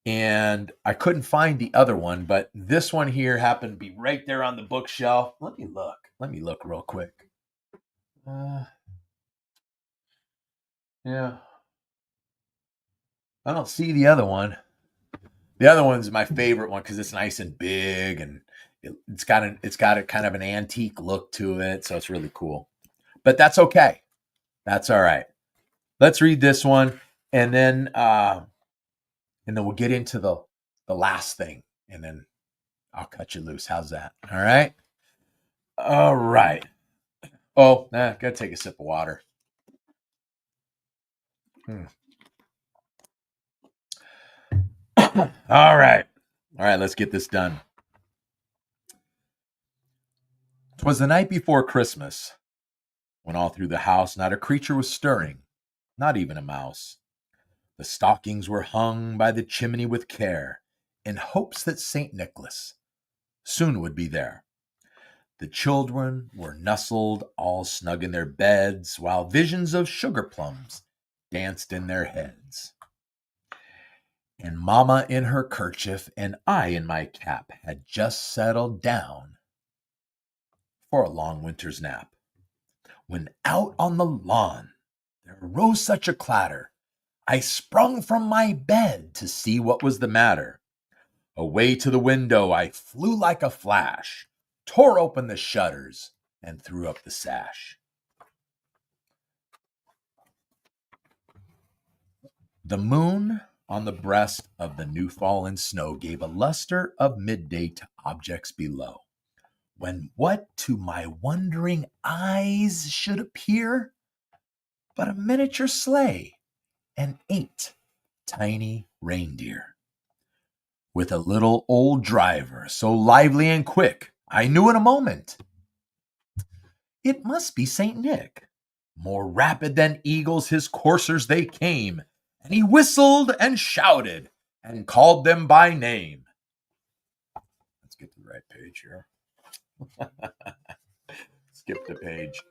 and I couldn't find the other one, but this one here happened to be right there on the bookshelf. Let me look. Let me look real quick. Yeah, I don't see the other one. The other one's my favorite one because it's nice and big, and it's got a kind of an antique look to it, so it's really cool. But that's okay. That's all right. Let's read this one, and then we'll get into the last thing, and then I'll cut you loose. How's that? All right. All right. Oh, gotta take a sip of water. All right. All right, let's get this done. 'Twas the night before Christmas, when all through the house not a creature was stirring, not even a mouse. The stockings were hung by the chimney with care, in hopes that St. Nicholas soon would be there. The children were nestled all snug in their beds, while visions of sugar plums danced in their heads. And Mamma in her kerchief and I in my cap had just settled down for a long winter's nap, when out on the lawn there arose such a clatter, I sprung from my bed to see what was the matter. Away to the window I flew like a flash, tore open the shutters, and threw up the sash. The moon on the breast of the new fallen snow gave a luster of midday to objects below, when what to my wondering eyes should appear but a miniature sleigh and 8 tiny reindeer, with a little old driver so lively and quick, I knew in a moment it must be St. Nick, More rapid than eagles his coursers they came, and he whistled and shouted and called them by name. Let's get to the right page here. Skip the page.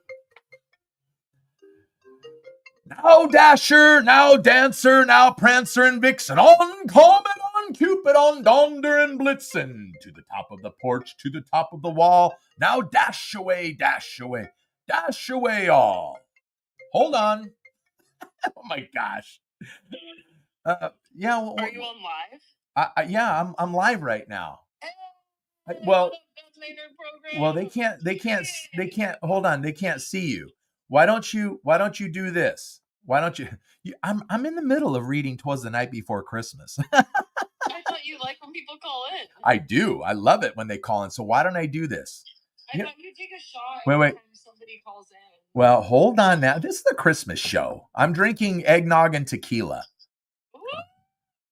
Now Dasher, now Dancer, now Prancer and Vixen, on Comet, on Cupid, on Donder and Blitzen, to the top of the porch, to the top of the wall. Now dash away, dash away, dash away all. Hold on. Oh my gosh. Yeah. Well, are you on live? Yeah, I'm live right now. Well, they can't. Hold on, they can't see you. Why don't you do this? Why don't you? I'm in the middle of reading "Twas the Night Before Christmas." I thought you like when people call in. I do. I love it when they call in. So why don't I do this? I thought you'd take a shot wait. every time somebody calls in. Well, hold on now. This is the Christmas show. I'm drinking eggnog and tequila. Ooh.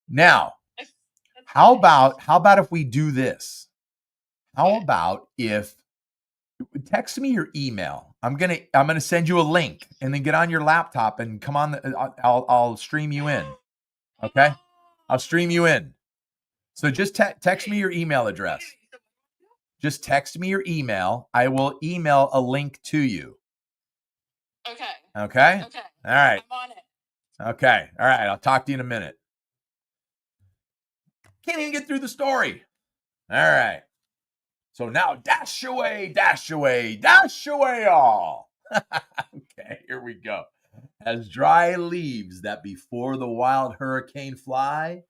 Now, That's how nice. about if we do this? How about if text me your email? I'm gonna send you a link, and then get on your laptop and come on. I'll stream you in. Okay, I'll stream you in. So just text me your email address. Just text me your email. I will email a link to you. Okay. Okay. Okay. All right. I'm on it. Okay. All right. I'll talk to you in a minute. Can't even get through the story. All right. So now dash away, dash away, dash away all. Okay, here we go. As dry leaves that before the wild hurricane fly,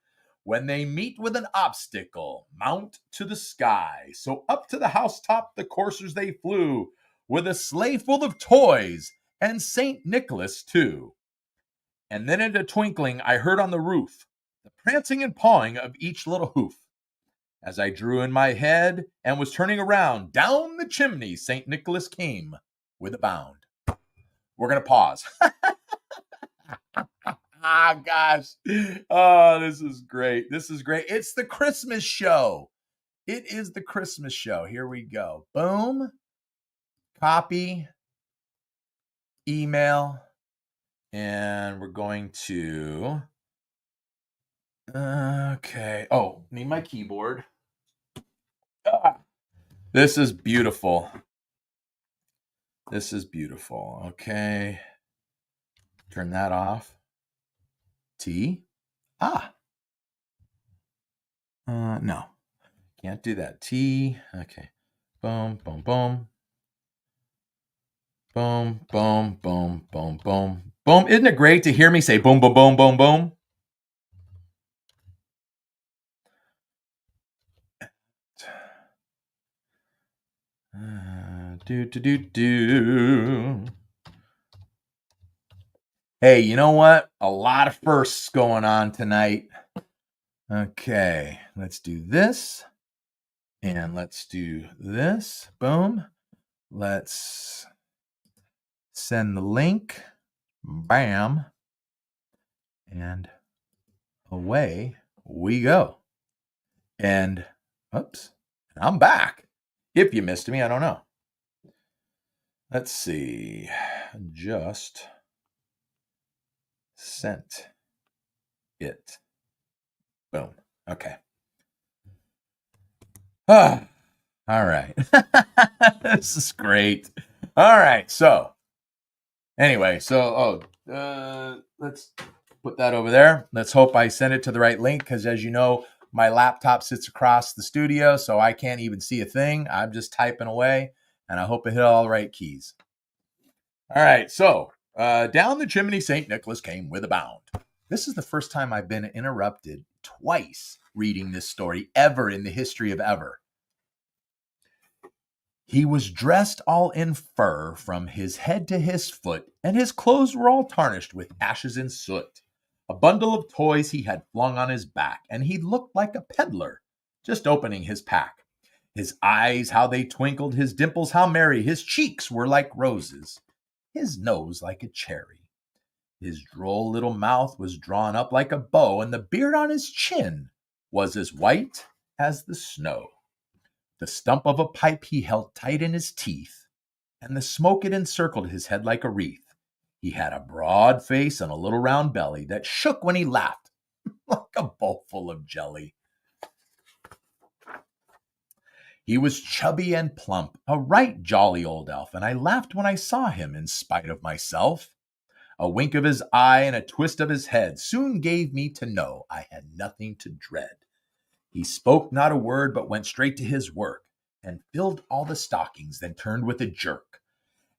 when they meet with an obstacle, mount to the sky. So up to the housetop the coursers they flew, with a sleigh full of toys, and St. Nicholas too. And then in a twinkling I heard on the roof the prancing and pawing of each little hoof. As I drew in my head and was turning around, down the chimney St. Nicholas came with a bound. We're going to pause. Ah, gosh. Oh, this is great. This is great. It's the Christmas show. It is the Christmas show. Here we go. Boom. Copy. Email. And we're going to... Okay. Oh, need my keyboard. This is beautiful. This is beautiful. Okay. Turn that off. T. No. Can't do that. T. Okay. Boom, boom, boom. Boom, boom, boom, boom, boom. Boom. Isn't it great to hear me say boom, boom, boom, boom, boom? Do. Hey, you know what? A lot of firsts going on tonight. Okay, let's do this. And let's do this. Boom. Let's send the link. Bam. And away we go. And, oops, I'm back. If you missed me, I don't know. Let's see. Just sent it. Boom. Okay. All right. This is great. All right. So, anyway, let's put that over there. Let's hope I send it to the right link, because as you know, my laptop sits across the studio, so I can't even see a thing. I'm just typing away, and I hope it hit all the right keys. All right. So, down the chimney St. Nicholas came with a bound. This is the first time I've been interrupted twice reading this story ever in the history of ever. He was dressed all in fur from his head to his foot, and his clothes were all tarnished with ashes and soot. A bundle of toys he had flung on his back, and he looked like a peddler, just opening his pack. His eyes, how they twinkled, his dimples, how merry, his cheeks were like roses, his nose like a cherry. His droll little mouth was drawn up like a bow, and the beard on his chin was as white as the snow. The stump of a pipe he held tight in his teeth, and the smoke it encircled his head like a wreath. He had a broad face and a little round belly that shook when he laughed, like a bowl full of jelly. He was chubby and plump, a right jolly old elf, and I laughed when I saw him in spite of myself. A wink of his eye and a twist of his head soon gave me to know I had nothing to dread. He spoke not a word, but went straight to his work, and filled all the stockings, then turned with a jerk,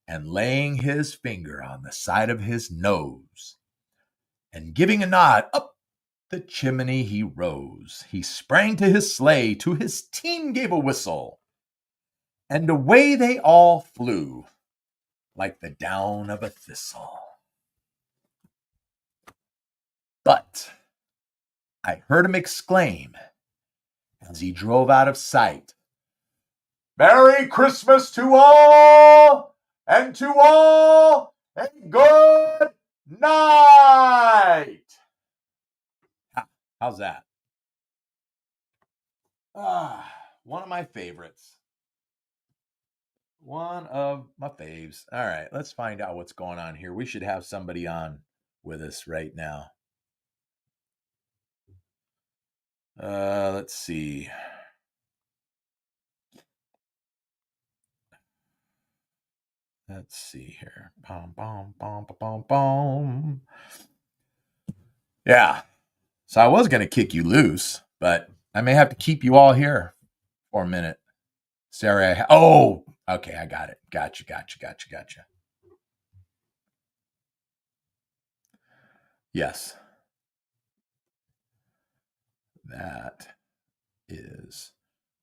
and laying his finger on the side of his nose, and giving a nod, up the chimney he rose. He sprang to his sleigh, to his team gave a whistle, and away they all flew, like the down of a thistle. But I heard him exclaim, as he drove out of sight, "Merry Christmas to all, and good night." How's that? One of my favorites. One of my faves. All right, let's find out what's going on here. We should have somebody on with us right now. Let's see. Let's see here. Bom, bom, bom, bom, bom. Yeah. So I was going to kick you loose, but I may have to keep you all here for a minute. Sarah, oh, okay, I got it. Gotcha. Yes. That is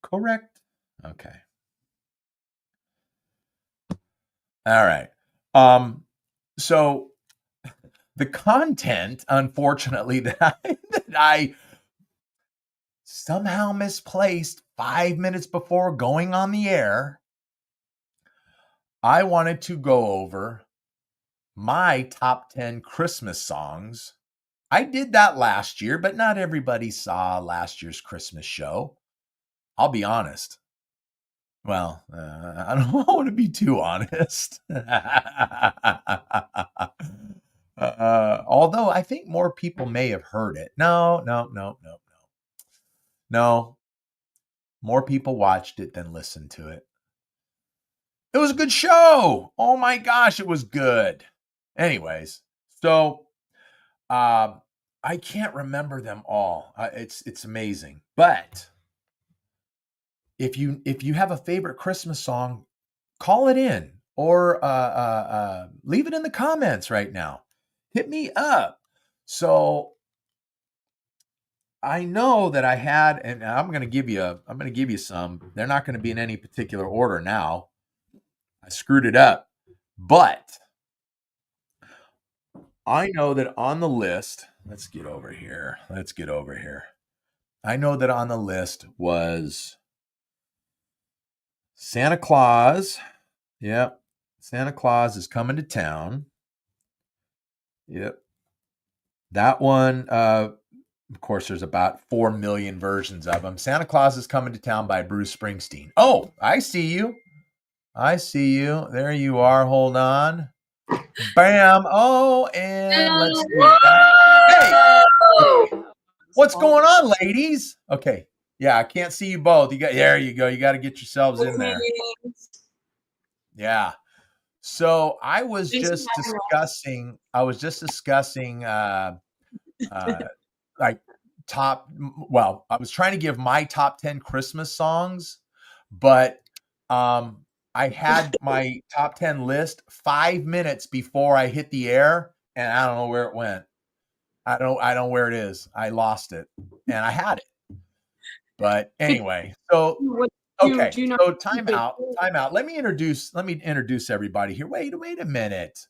correct. Okay. All right. So the content, unfortunately, that I somehow misplaced 5 minutes before going on the air, I wanted to go over my top 10 Christmas songs. I did that last year, but not everybody saw last year's Christmas show. I'll be honest. Well, I don't want to be too honest. Although I think more people may have heard it. No. More people watched it than listened to it. It was a good show. Oh my gosh, it was good. Anyways, so I can't remember them all. It's amazing. But if you have a favorite Christmas song, call it in or leave it in the comments right now. Hit me up. So I know that I had, and I'm going to give you some. They're not going to be in any particular order now. I screwed it up, but I know that on the list, let's get over here. I know that on the list was Santa Claus. Yep. Santa Claus is coming to town. Yep. That one, of course, there's about 4 million versions of them. Santa Claus is Coming to Town by Bruce Springsteen. Oh, I see you. There you are. Hold on. Bam. Oh, and let's see. Hey, what's going on, ladies? Okay. Yeah, I can't see you both. There you go. You got to get yourselves in there. Yeah. So I was just discussing like I was trying to give my top 10 Christmas songs, but I had my top 10 list 5 minutes before I hit the air, and I don't know where it went. I don't know where it is. I lost it, and I had it. But anyway, so okay. So time out. Let me introduce everybody here. Wait a minute.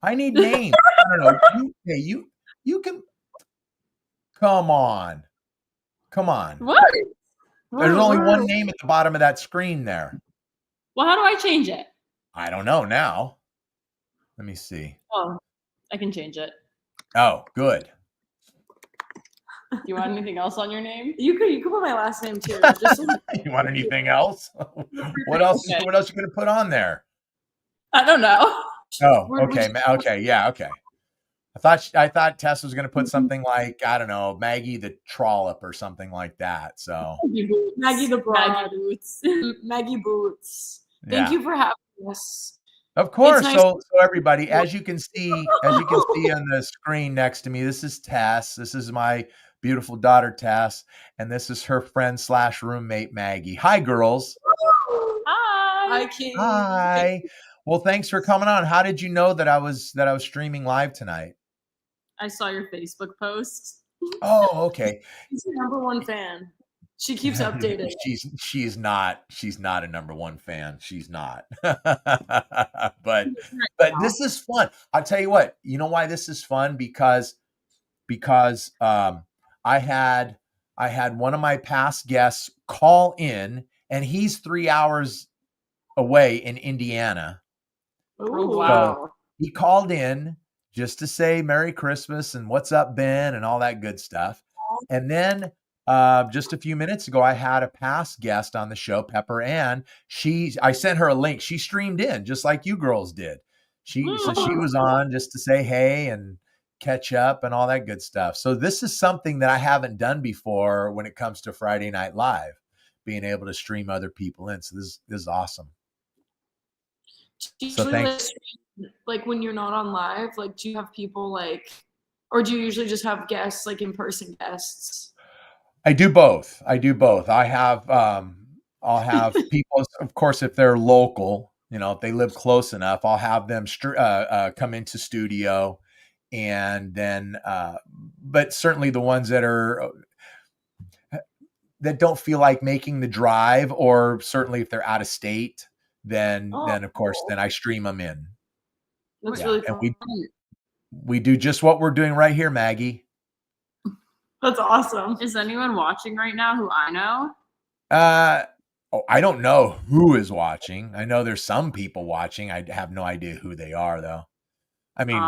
I need names. I don't know. You can come on. What? There's only one name at the bottom of that screen there. Well, how do I change it? I don't know now. Let me see. Oh, I can change it. Oh, good. Do you want anything else on your name? You could put my last name too. You want anything else? What else? Okay. What else you gonna put on there? I don't know. Oh, Where we okay. Okay. Yeah. Okay. I thought Tess was going to put something like, I don't know, Maggie the Trollop or something like that. So Maggie the Broad. Maggie Boots. Maggie Boots. Thank yeah, you for having us. of It's course. nice. So everybody, as you can see on the screen next to me, this is Tess. This is my beautiful daughter, Tess. And this is her friend / roommate, Maggie. Hi, girls. Hi. Hi, King. Hi. Well, thanks for coming on. How did you know that I was streaming live tonight? I saw your Facebook post. Oh, okay. She's the #1 fan. She keeps updating. she's not a #1 fan. She's not. but this is fun. I'll tell you what. You know why this is fun? Because I had one of my past guests call in, and he's 3 hours away in Indiana. Oh, wow. So he called in just to say Merry Christmas and what's up, Ben, and all that good stuff. And then just a few minutes ago, I had a past guest on the show, Pepper Ann. I sent her a link. She streamed in just like you girls did. So she was on just to say hey and catch up and all that good stuff. So this is something that I haven't done before when it comes to Friday Night Live, being able to stream other people in. So this is awesome. So thanks. Like when you're not on live, like do you have people like, or do you usually just have guests, like in-person guests? I do both. I have I'll have people, of course, if they're local, if they live close enough, I'll have them come into studio, and then but certainly the ones that don't feel like making the drive, or certainly if they're out of state, then of course then I stream them in. That's really fun. And we do just what we're doing right here, Maggie. That's awesome. Is anyone watching right now who I know? I don't know who is watching. I know there's some people watching. I have no idea who they are, though. I mean,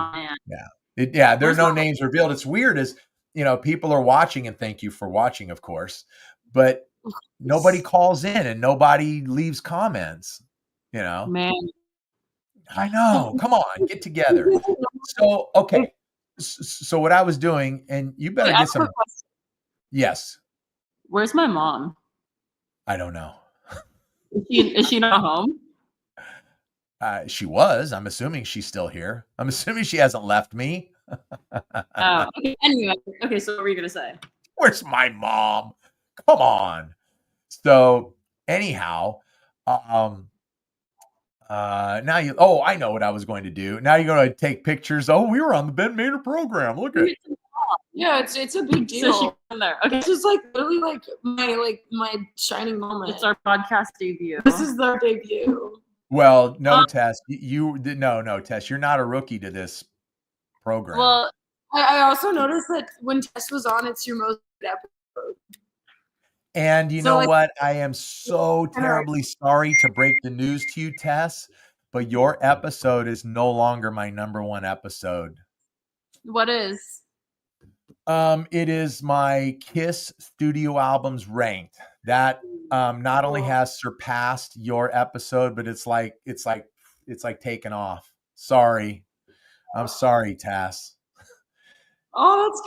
there are no names revealed. It's weird as, people are watching, and thank you for watching, of course, but nobody calls in and nobody leaves comments, Man. I know. Come on, get together. So, okay. So what I was doing, and you better get some. Yes. Where's my mom? I don't know. Is she not home? She was. I'm assuming she's still here. I'm assuming she hasn't left me. Okay. Anyway, okay. So what were you gonna say? Where's my mom? Come on. So anyhow, now you. Oh, I know what I was going to do. Now you're going to take pictures. Oh, we were on the Ben Maynard program. Look at. Yeah, it's a big deal. So she's in there. Okay. This is literally my shining moment. It's our podcast debut. This is their debut. Well, no, Tess. No, Tess. You're not a rookie to this program. Well, I also noticed that when Tess was on, it's your most episode. And you know what? I am so terribly sorry to break the news to you, Tess, but your episode is no longer my #1 episode. What is? It is my Kiss studio albums ranked. That not only has surpassed your episode, but it's like taken off. Sorry. I'm sorry, Tess. Oh, that's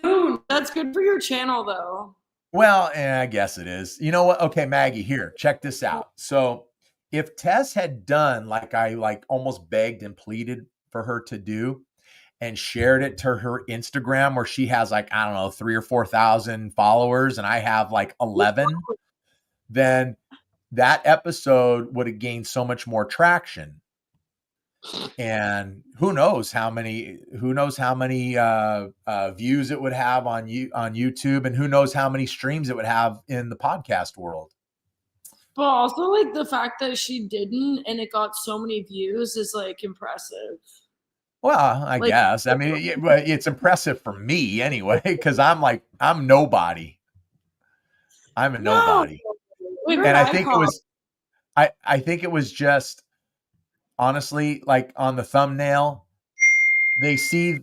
good. That's good for your channel, though. Well, I guess it is. You know what? Okay, Maggie, here, check this out. So if Tess had done like I almost begged and pleaded for her to do, and shared it to her Instagram, where she has 3,000 or 4,000 followers, and I have 11, then that episode would have gained so much more traction. And who knows how many views it would have on YouTube, and who knows how many streams it would have in the podcast world. But also the fact that she didn't and it got so many views is impressive. Well, I guess. I mean, it's impressive for me anyway, because I'm nobody. I'm a nobody. And I think it was, I think it was just, honestly, on the thumbnail, they see,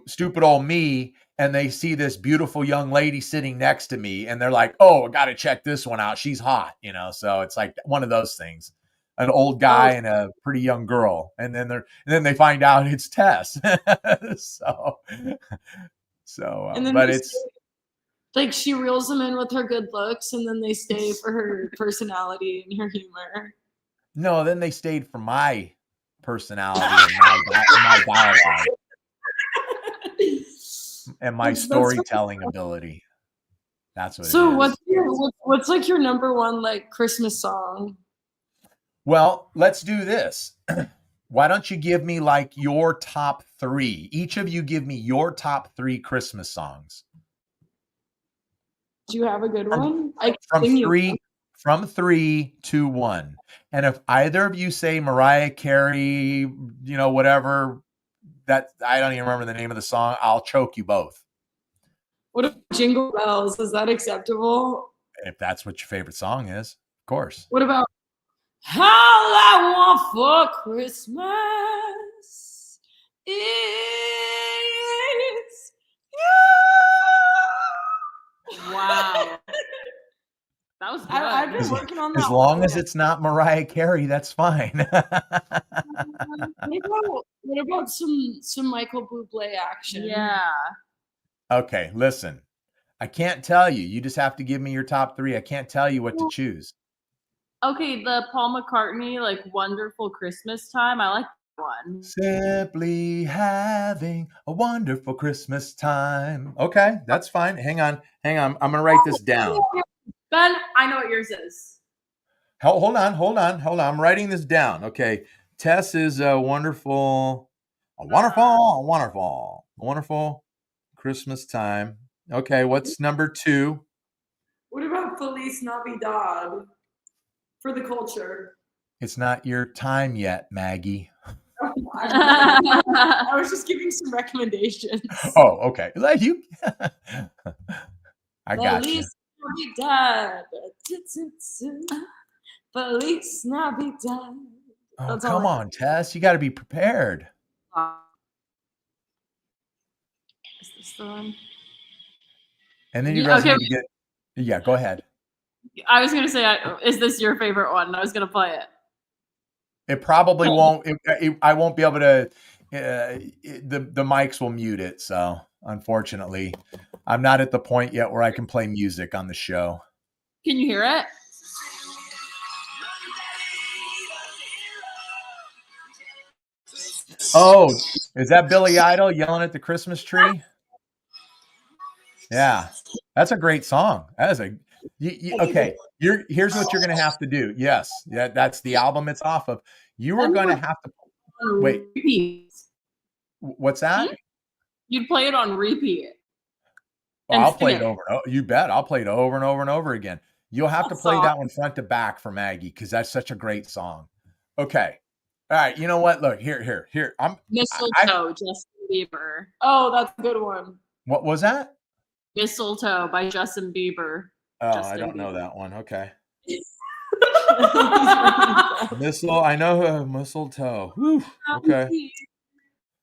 stupid old me, and they see this beautiful young lady sitting next to me, and they're like, oh, I got to check this one out. She's hot, so it's one of those things. an old guy and a pretty young girl, and then they find out it's Tess. And then but they it's stay, like she reels them in with her good looks, and then they stay for her personality and her humor. no. Then they stayed for my personality and my dialogue and my storytelling ability. That's what. So it is. what's like your number one like Christmas song? Well, let's do this. Why don't you give me like your top 3? Each of you give me your top 3 Christmas songs. Do you have a good one? From 3 to 1. And if either of you say Mariah Carey, whatever, that I don't even remember the name of the song, I'll choke you both. What about Jingle Bells? Is that acceptable? If that's what your favorite song is, of course. What about All I Want for Christmas is you? Wow. That was good. I've been working on that. As long as it's not Mariah Carey, that's fine. What about some Michael Bublé action? Yeah. Okay, listen. I can't tell you. You just have to give me your top 3. I can't tell you what to choose. Okay, the Paul McCartney, like Wonderful Christmas Time. I like that one. Simply having a wonderful Christmas time. Okay, that's fine. Hang on. I'm going to write this down. Ben, I know what yours is. Hold on. I'm writing this down. Okay. Tess is a wonderful Christmas time. Okay, what's number 2? What about Feliz Navidad for the culture? It's not your time yet, Maggie. I was just giving some recommendations. Oh, okay. Like you. I got you. Feliz Navidad. Feliz Navidad. Oh, come on, Tess. You got to be prepared. Is this the one? And then you guys need to get. Yeah, go ahead. I was gonna say, is this your favorite one? I was gonna play it. It probably won't. I won't be able to. The mics will mute it. So unfortunately, I'm not at the point yet where I can play music on the show. Can you hear it? Oh, is that Billy Idol yelling at the Christmas tree? Yeah, that's a great song. That is okay. Here's what you're going to have to do. Yes, that's the album it's off of. You are going to have to wait. Repeat. What's that? You'd play it on repeat. Oh, I'll play it over. Oh, you bet. I'll play it over and over and over again. You'll have to play that one front to back for Maggie because that's such a great song. Okay. All right. You know what? Look, here. Mistletoe, Justin Bieber. Oh, that's a good one. What was that? Mistletoe by Justin Bieber. Oh, I don't know that one. Okay. I know mistletoe. Whew. Okay.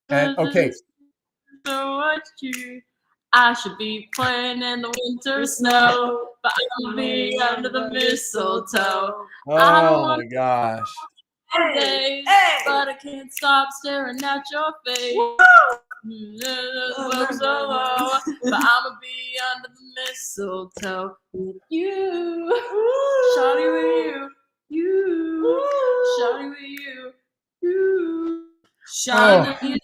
And okay. So much you. I should be playing in the winter snow, but I'll be under the mistletoe. Oh my gosh. Hey, but I can't stop staring at your face. So low, but I'ma be under the mistletoe with you. Shawty with you. Shawty with you. Shawty with you.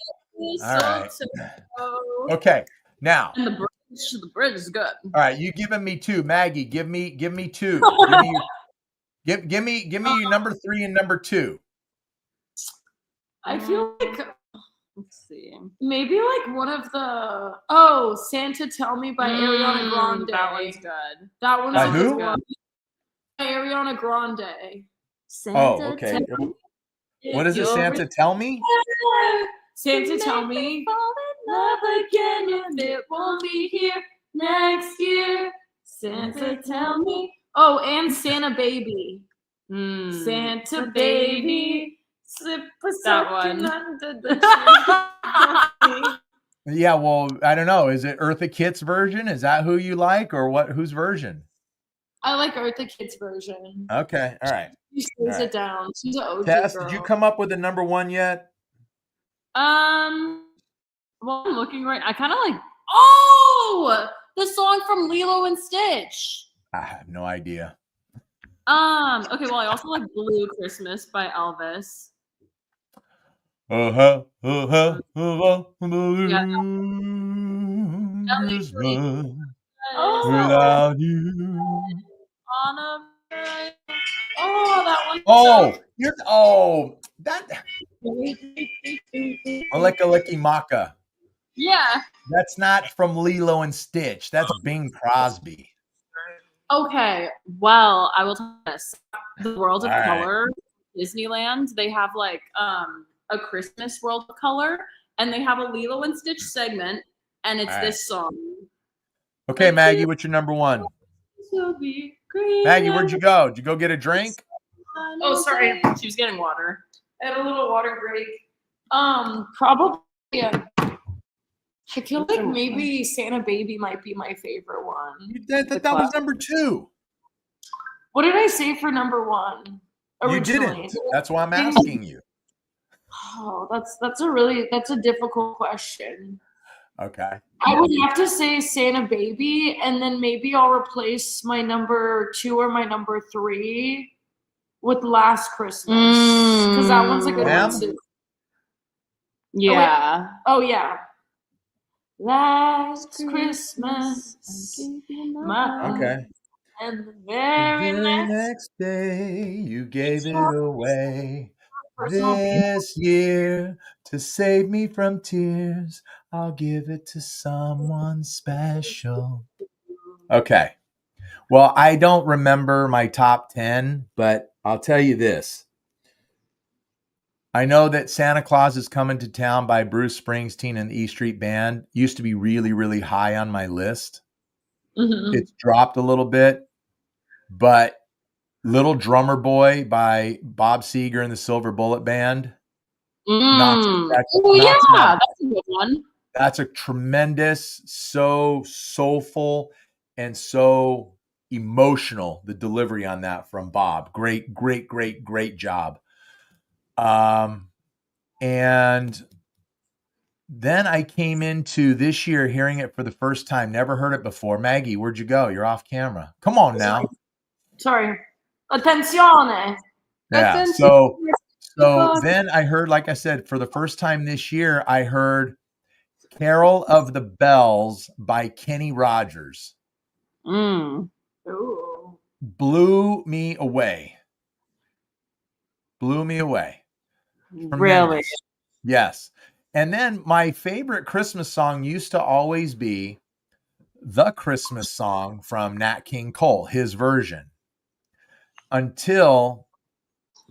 All right. Okay. Now. And the bridge is good. All right, you giving me 2, Maggie. Give me 2. Give me your number 3 and number 2. I feel like let's see. Maybe like one of the Santa Tell Me by Ariana Grande. That one's good. That one's by who? good. By Ariana Grande. Santa okay. What is it? Santa Tell Me? Santa Tell Me. Fall in love again and it won't be here next year. Santa Tell Me. Oh, and Santa Baby. Santa Baby. Slip a second under the tree. Yeah, well, I don't know. Is it Eartha Kitt's version? Is that who you like, or what? Whose version? I like Eartha Kitt's version. Okay, all right. She slows All it down. She's an OG Tess, girl. did you come up with a number one yet? Well, I'm looking right. I kind of like. Oh, the song from Lilo and Stitch. I have no idea. Okay. Well, I also like Blue Christmas by Elvis. Yeah, Christmas without you. Oh, that one. That Malika Licky Maka. Yeah. That's not from Lilo and Stitch. That's Bing Crosby. Okay. Well, I will tell you this. The World of All right. Color, Disneyland, they have like a Christmas World of Color, and they have a Lilo and Stitch segment, and it's this song. Okay, Maggie, what's your number one? Maggie, where'd you go? Did you go get a drink? Oh, sorry. She was getting water. I had a little water break. Probably. I feel like maybe Santa Baby might be my favorite one. That was number two. What did I say for number one? Originally? You didn't. That's why I'm asking you. Oh, that's a difficult question. Okay. I would have to say Santa Baby, and then maybe I'll replace my number two or my number three with Last Christmas, because that one's a good one too. Yeah. Oh yeah. Last Christmas. Okay. And the very next day, you gave it away. This year, to save me from tears, I'll give it to someone special. Okay. Well, I don't remember my top 10, but I'll tell you this. I know that Santa Claus is Coming to Town by Bruce Springsteen and the E Street Band used to be really, really high on my list. Mm-hmm. It's dropped a little bit, but Little Drummer Boy by Bob Seger and the Silver Bullet Band. That's a good one. That's a tremendous, so soulful and so emotional, the delivery on that from Bob. Great, great, great, great job. And then I came into this year hearing it for the first time. Never heard it before. Maggie, where'd you go? You're off camera. Come on now. Sorry. Attenzione. Yeah. So then I heard, like I said, for the first time this year, I heard Carol of the Bells by Kenny Rogers. Ooh. Blew me away. Blew me away. Really? Tremendous. Yes. And then my favorite Christmas song used to always be the Christmas song from Nat King Cole, his version. Until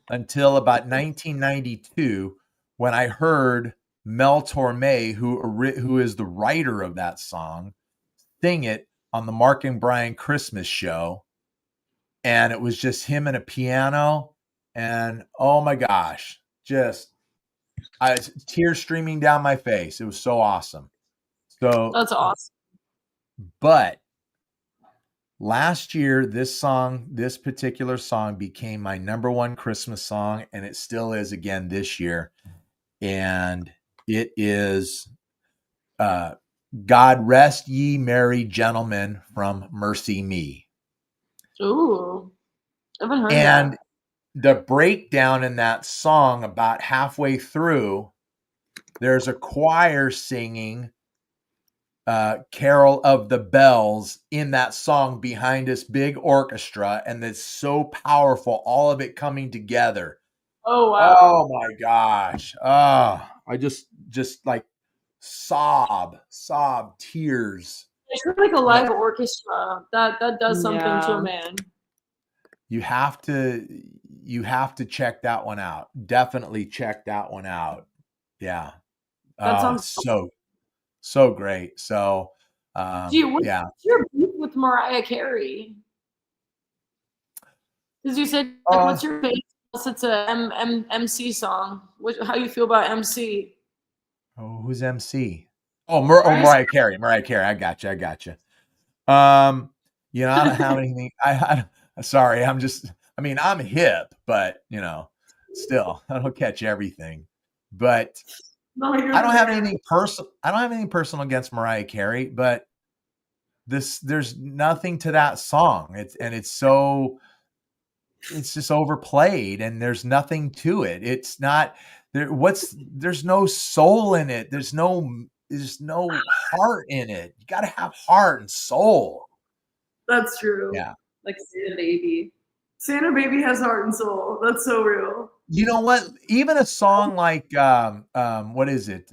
about 1992, when I heard Mel Torme, who is the writer of that song, sing it on the Mark and Brian Christmas show. And it was just him and a piano. And oh my gosh, tears streaming down my face. It was so awesome. So that's awesome. But last year, this particular song became my number one Christmas song, and it still is again this year. And it is God Rest Ye Merry Gentlemen from Mercy Me. Ooh. I haven't heard and that. The breakdown in that song, about halfway through, there's a choir singing Carol of the Bells in that song behind this big orchestra, and it's so powerful, all of it coming together. Oh wow. Oh my gosh. I just like sob, tears. It's like a live orchestra. That does something to a man. You have to check that one out. Definitely check that one out. Yeah. That sounds so great. So what's your beef with Mariah Carey? Because you said what's your favorite? It's a MC song. How you feel about MC? Oh, who's MC? Mariah Carey. I got you. You know, I don't have anything. Sorry, I'm just. I mean, I'm hip, but you know, still, I don't catch everything. But No, you're I don't have there. anything personal. I don't have anything personal against Mariah Carey, but there's nothing to that song. It's just overplayed, and there's nothing to it. It's not there. There's no soul in it. There's no heart in it. You got to have heart and soul. That's true. Yeah. Like Santa Baby. Santa Baby has heart and soul. That's so real. You know what? Even a song like what is it?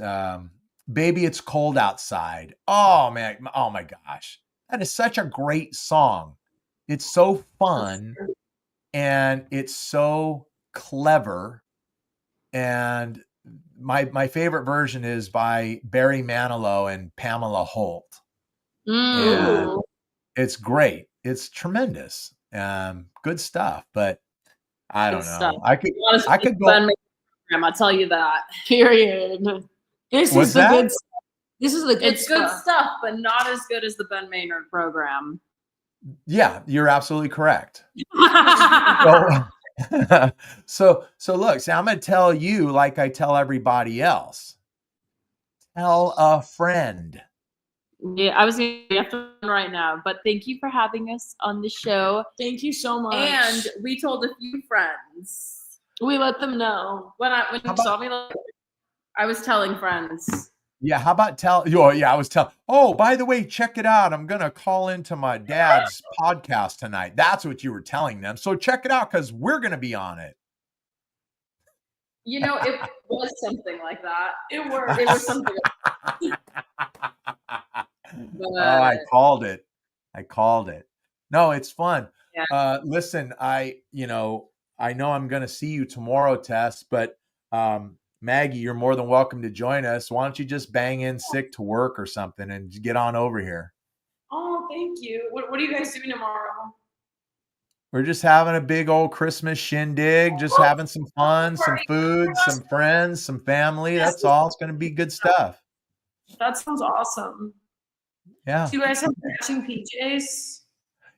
Baby It's Cold Outside. Oh man, oh my gosh. That is such a great song. It's so fun and it's so clever. And my favorite version is by Barry Manilow and Pamela Holt. And Ooh. it's great. It's tremendous. Good stuff, but I Good don't know. stuff. I could go. Ben program, I'll tell you that. Period. This What's is the that? good stuff. This is the good It's good stuff. stuff, but not as good as the Ben Maynard program. Yeah, you're absolutely correct. So look, see, I'm going to tell you like I tell everybody else. Tell a friend. Yeah, I was going to have to run right now, but thank you for having us on the show. Thank you so much. And we told a few friends. we let them know. When you saw me, I was telling friends. Yeah, how about I was telling. Oh, by the way, check it out. I'm going to call into my dad's podcast tonight. That's what you were telling them. So check it out because we're going to be on it. You know, it was something like that. It worked. It was something. Oh, I called it. No, it's fun. Yeah. Listen, I know I'm going to see you tomorrow, Tess, but Maggie, you're more than welcome to join us. Why don't you just bang in sick to work or something and get on over here? Oh, thank you. What are you guys doing tomorrow? We're just having a big old Christmas shindig, just having some fun, some food, some friends, some family. That's all. It's going to be good stuff. That sounds awesome. Yeah. Do you guys have matching PJs?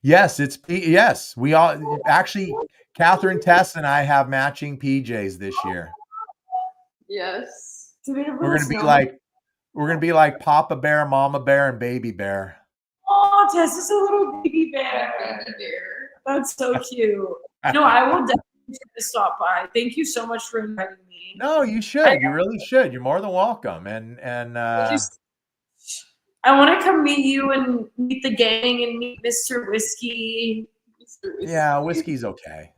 Yes, yes. We all actually, Catherine, Tess, and I have matching PJs this year. Yes. We're gonna be like Papa Bear, Mama Bear, and Baby Bear. Oh, Tess is a little baby bear. Baby bear. That's so cute. No, I will definitely stop by. Thank you so much for inviting me. No, you should. You really should. You're more than welcome. And I want to come meet you and meet the gang and meet Mr. Whiskey. Yeah, whiskey's okay.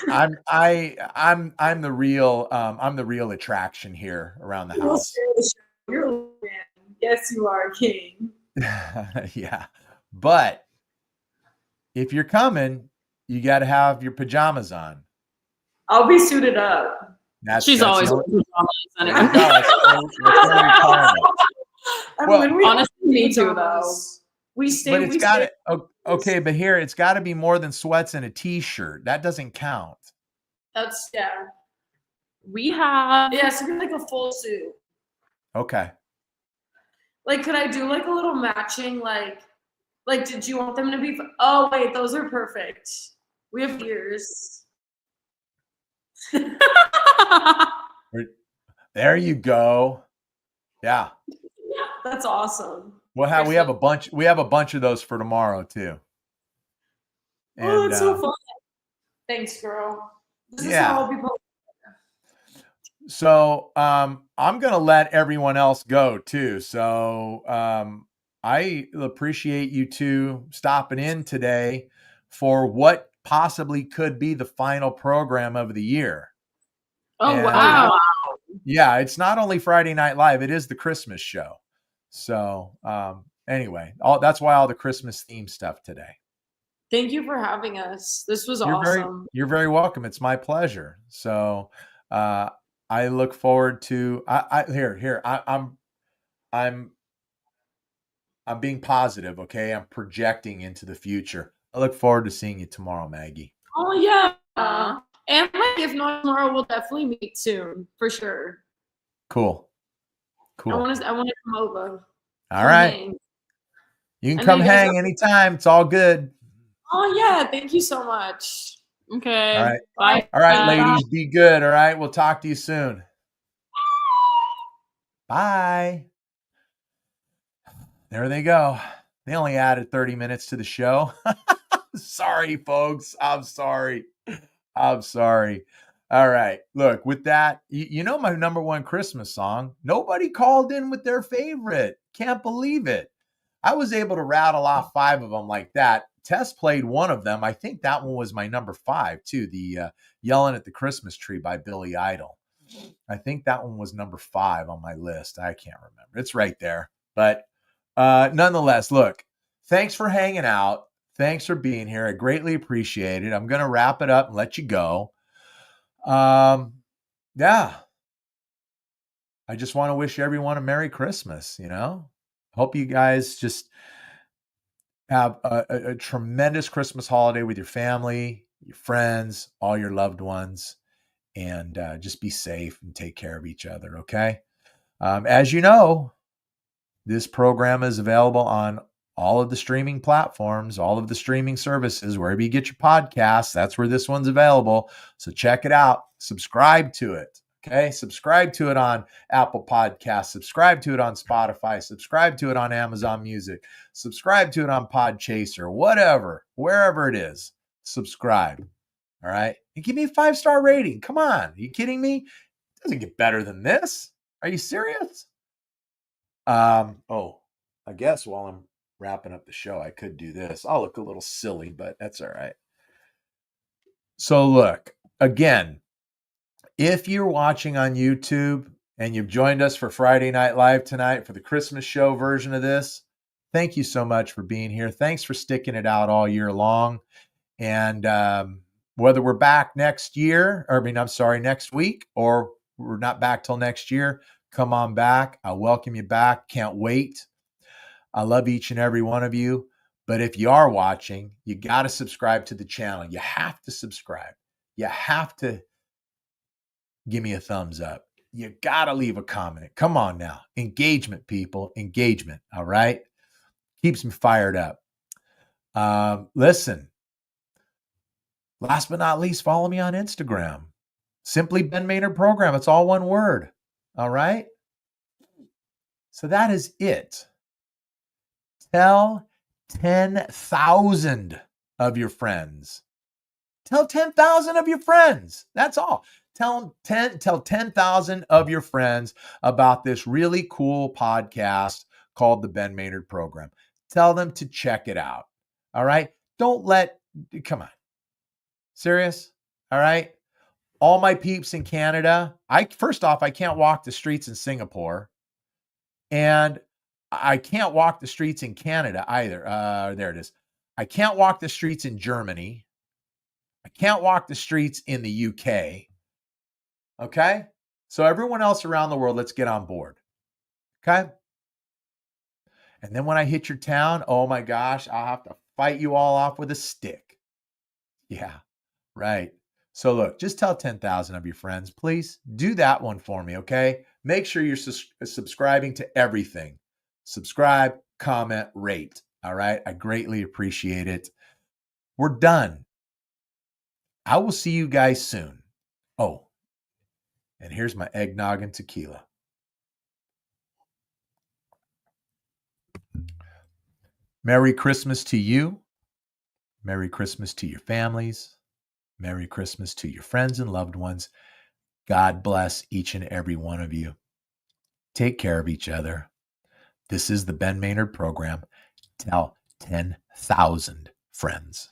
I'm the real attraction here around the house. You're a man. Yes, you are king. Yeah, but if you're coming, you got to have your pajamas on. I'll be suited up. She's always honestly, me too, though. We stay. But it's got it. Okay, but here it's got to be more than sweats and a t-shirt. That doesn't count. That's We have. Yeah, so like a full suit. Okay. Like, could I do like a little matching? Like, did you want them to be? Oh wait, those are perfect. We have ears. There you go. Yeah. That's awesome. We have a bunch of those for tomorrow too. And, oh, that's so fun. Thanks, girl. This is how I'll be posting. So I'm gonna let everyone else go too. So I appreciate you two stopping in today for what possibly could be the final program of the year. Oh, wow. Yeah, it's not only Friday Night Live, it is the Christmas show. So anyway, that's why all the Christmas theme stuff today. Thank you for having us. This was awesome. You're very welcome. It's my pleasure. So I look forward to I'm being positive, okay? I'm projecting into the future. I look forward to seeing you tomorrow, Maggie. Oh yeah. And if not tomorrow, we'll definitely meet soon, for sure. Cool. I want to come over. All right. You can I know come you guys hang anytime. It's all good. Oh yeah, thank you so much. Okay. All right. Bye. All right, Bye. ladies, be good. All right. We'll talk to you soon. Bye. There they go. They only added 30 minutes to the show. Sorry, folks. I'm sorry. I'm sorry. All right. Look, with that, you know my number one Christmas song. Nobody called in with their favorite. Can't believe it. I was able to rattle off 5 of them like that. Tess played one of them. I think that one was my number 5 too. The Yelling at the Christmas Tree by Billy Idol. I think that one was number 5 on my list. I can't remember. It's right there. But nonetheless, look, thanks for hanging out. Thanks for being here. I greatly appreciate it. I'm going to wrap it up and let you go. Yeah. I just want to wish everyone a Merry Christmas, Hope you guys just have a tremendous Christmas holiday with your family, your friends, all your loved ones, and just be safe and take care of each other, okay? As you know, this program is available on all of the streaming platforms, all of the streaming services, wherever you get your podcasts. That's where this one's available. So check it out. Subscribe to it. Okay. Subscribe to it on Apple Podcasts. Subscribe to it on Spotify. Subscribe to it on Amazon Music. Subscribe to it on Podchaser, whatever, wherever it is. Subscribe. All right. And give me a 5-star rating. Come on. Are you kidding me? It doesn't get better than this. Are you serious? I guess while I'm wrapping up the show, I could do this. I'll look a little silly, but that's all right. So look, again, if you're watching on YouTube and you've joined us for Friday Night Live tonight for the Christmas show version of this, thank you so much for being here. Thanks for sticking it out all year long. And whether we're back next week, or we're not back till next year, come on back. I'll welcome you back. Can't wait. I love each and every one of you. But if you are watching, you got to subscribe to the channel. You have to subscribe. You have to give me a thumbs up. You got to leave a comment. Come on now. Engagement, people. Engagement. All right? Keeps me fired up. Listen. Last but not least, follow me on Instagram. Simply Ben Maynard Program. It's all one word. All right? So that is it. Tell 10,000 of your friends. Tell 10,000 of your friends. That's all. Tell 10,000 of your friends about this really cool podcast called the Ben Maynard Program. Tell them to check it out. All right? Come on. Serious? All right? All my peeps in Canada. First off, I can't walk the streets in Singapore. And I can't walk the streets in Canada either. There it is. I can't walk the streets in Germany. I can't walk the streets in the UK. Okay? So everyone else around the world, let's get on board. Okay? And then when I hit your town, oh my gosh, I'll have to fight you all off with a stick. Yeah, right. So look, just tell 10,000 of your friends. Please do that one for me, okay? Make sure you're subscribing to everything. Subscribe, comment, rate. All right? I greatly appreciate it. We're done. I will see you guys soon. Oh, and here's my eggnog and tequila. Merry Christmas to you. Merry Christmas to your families. Merry Christmas to your friends and loved ones. God bless each and every one of you. Take care of each other. This is the Ben Maynard Program. Tell 10,000 friends.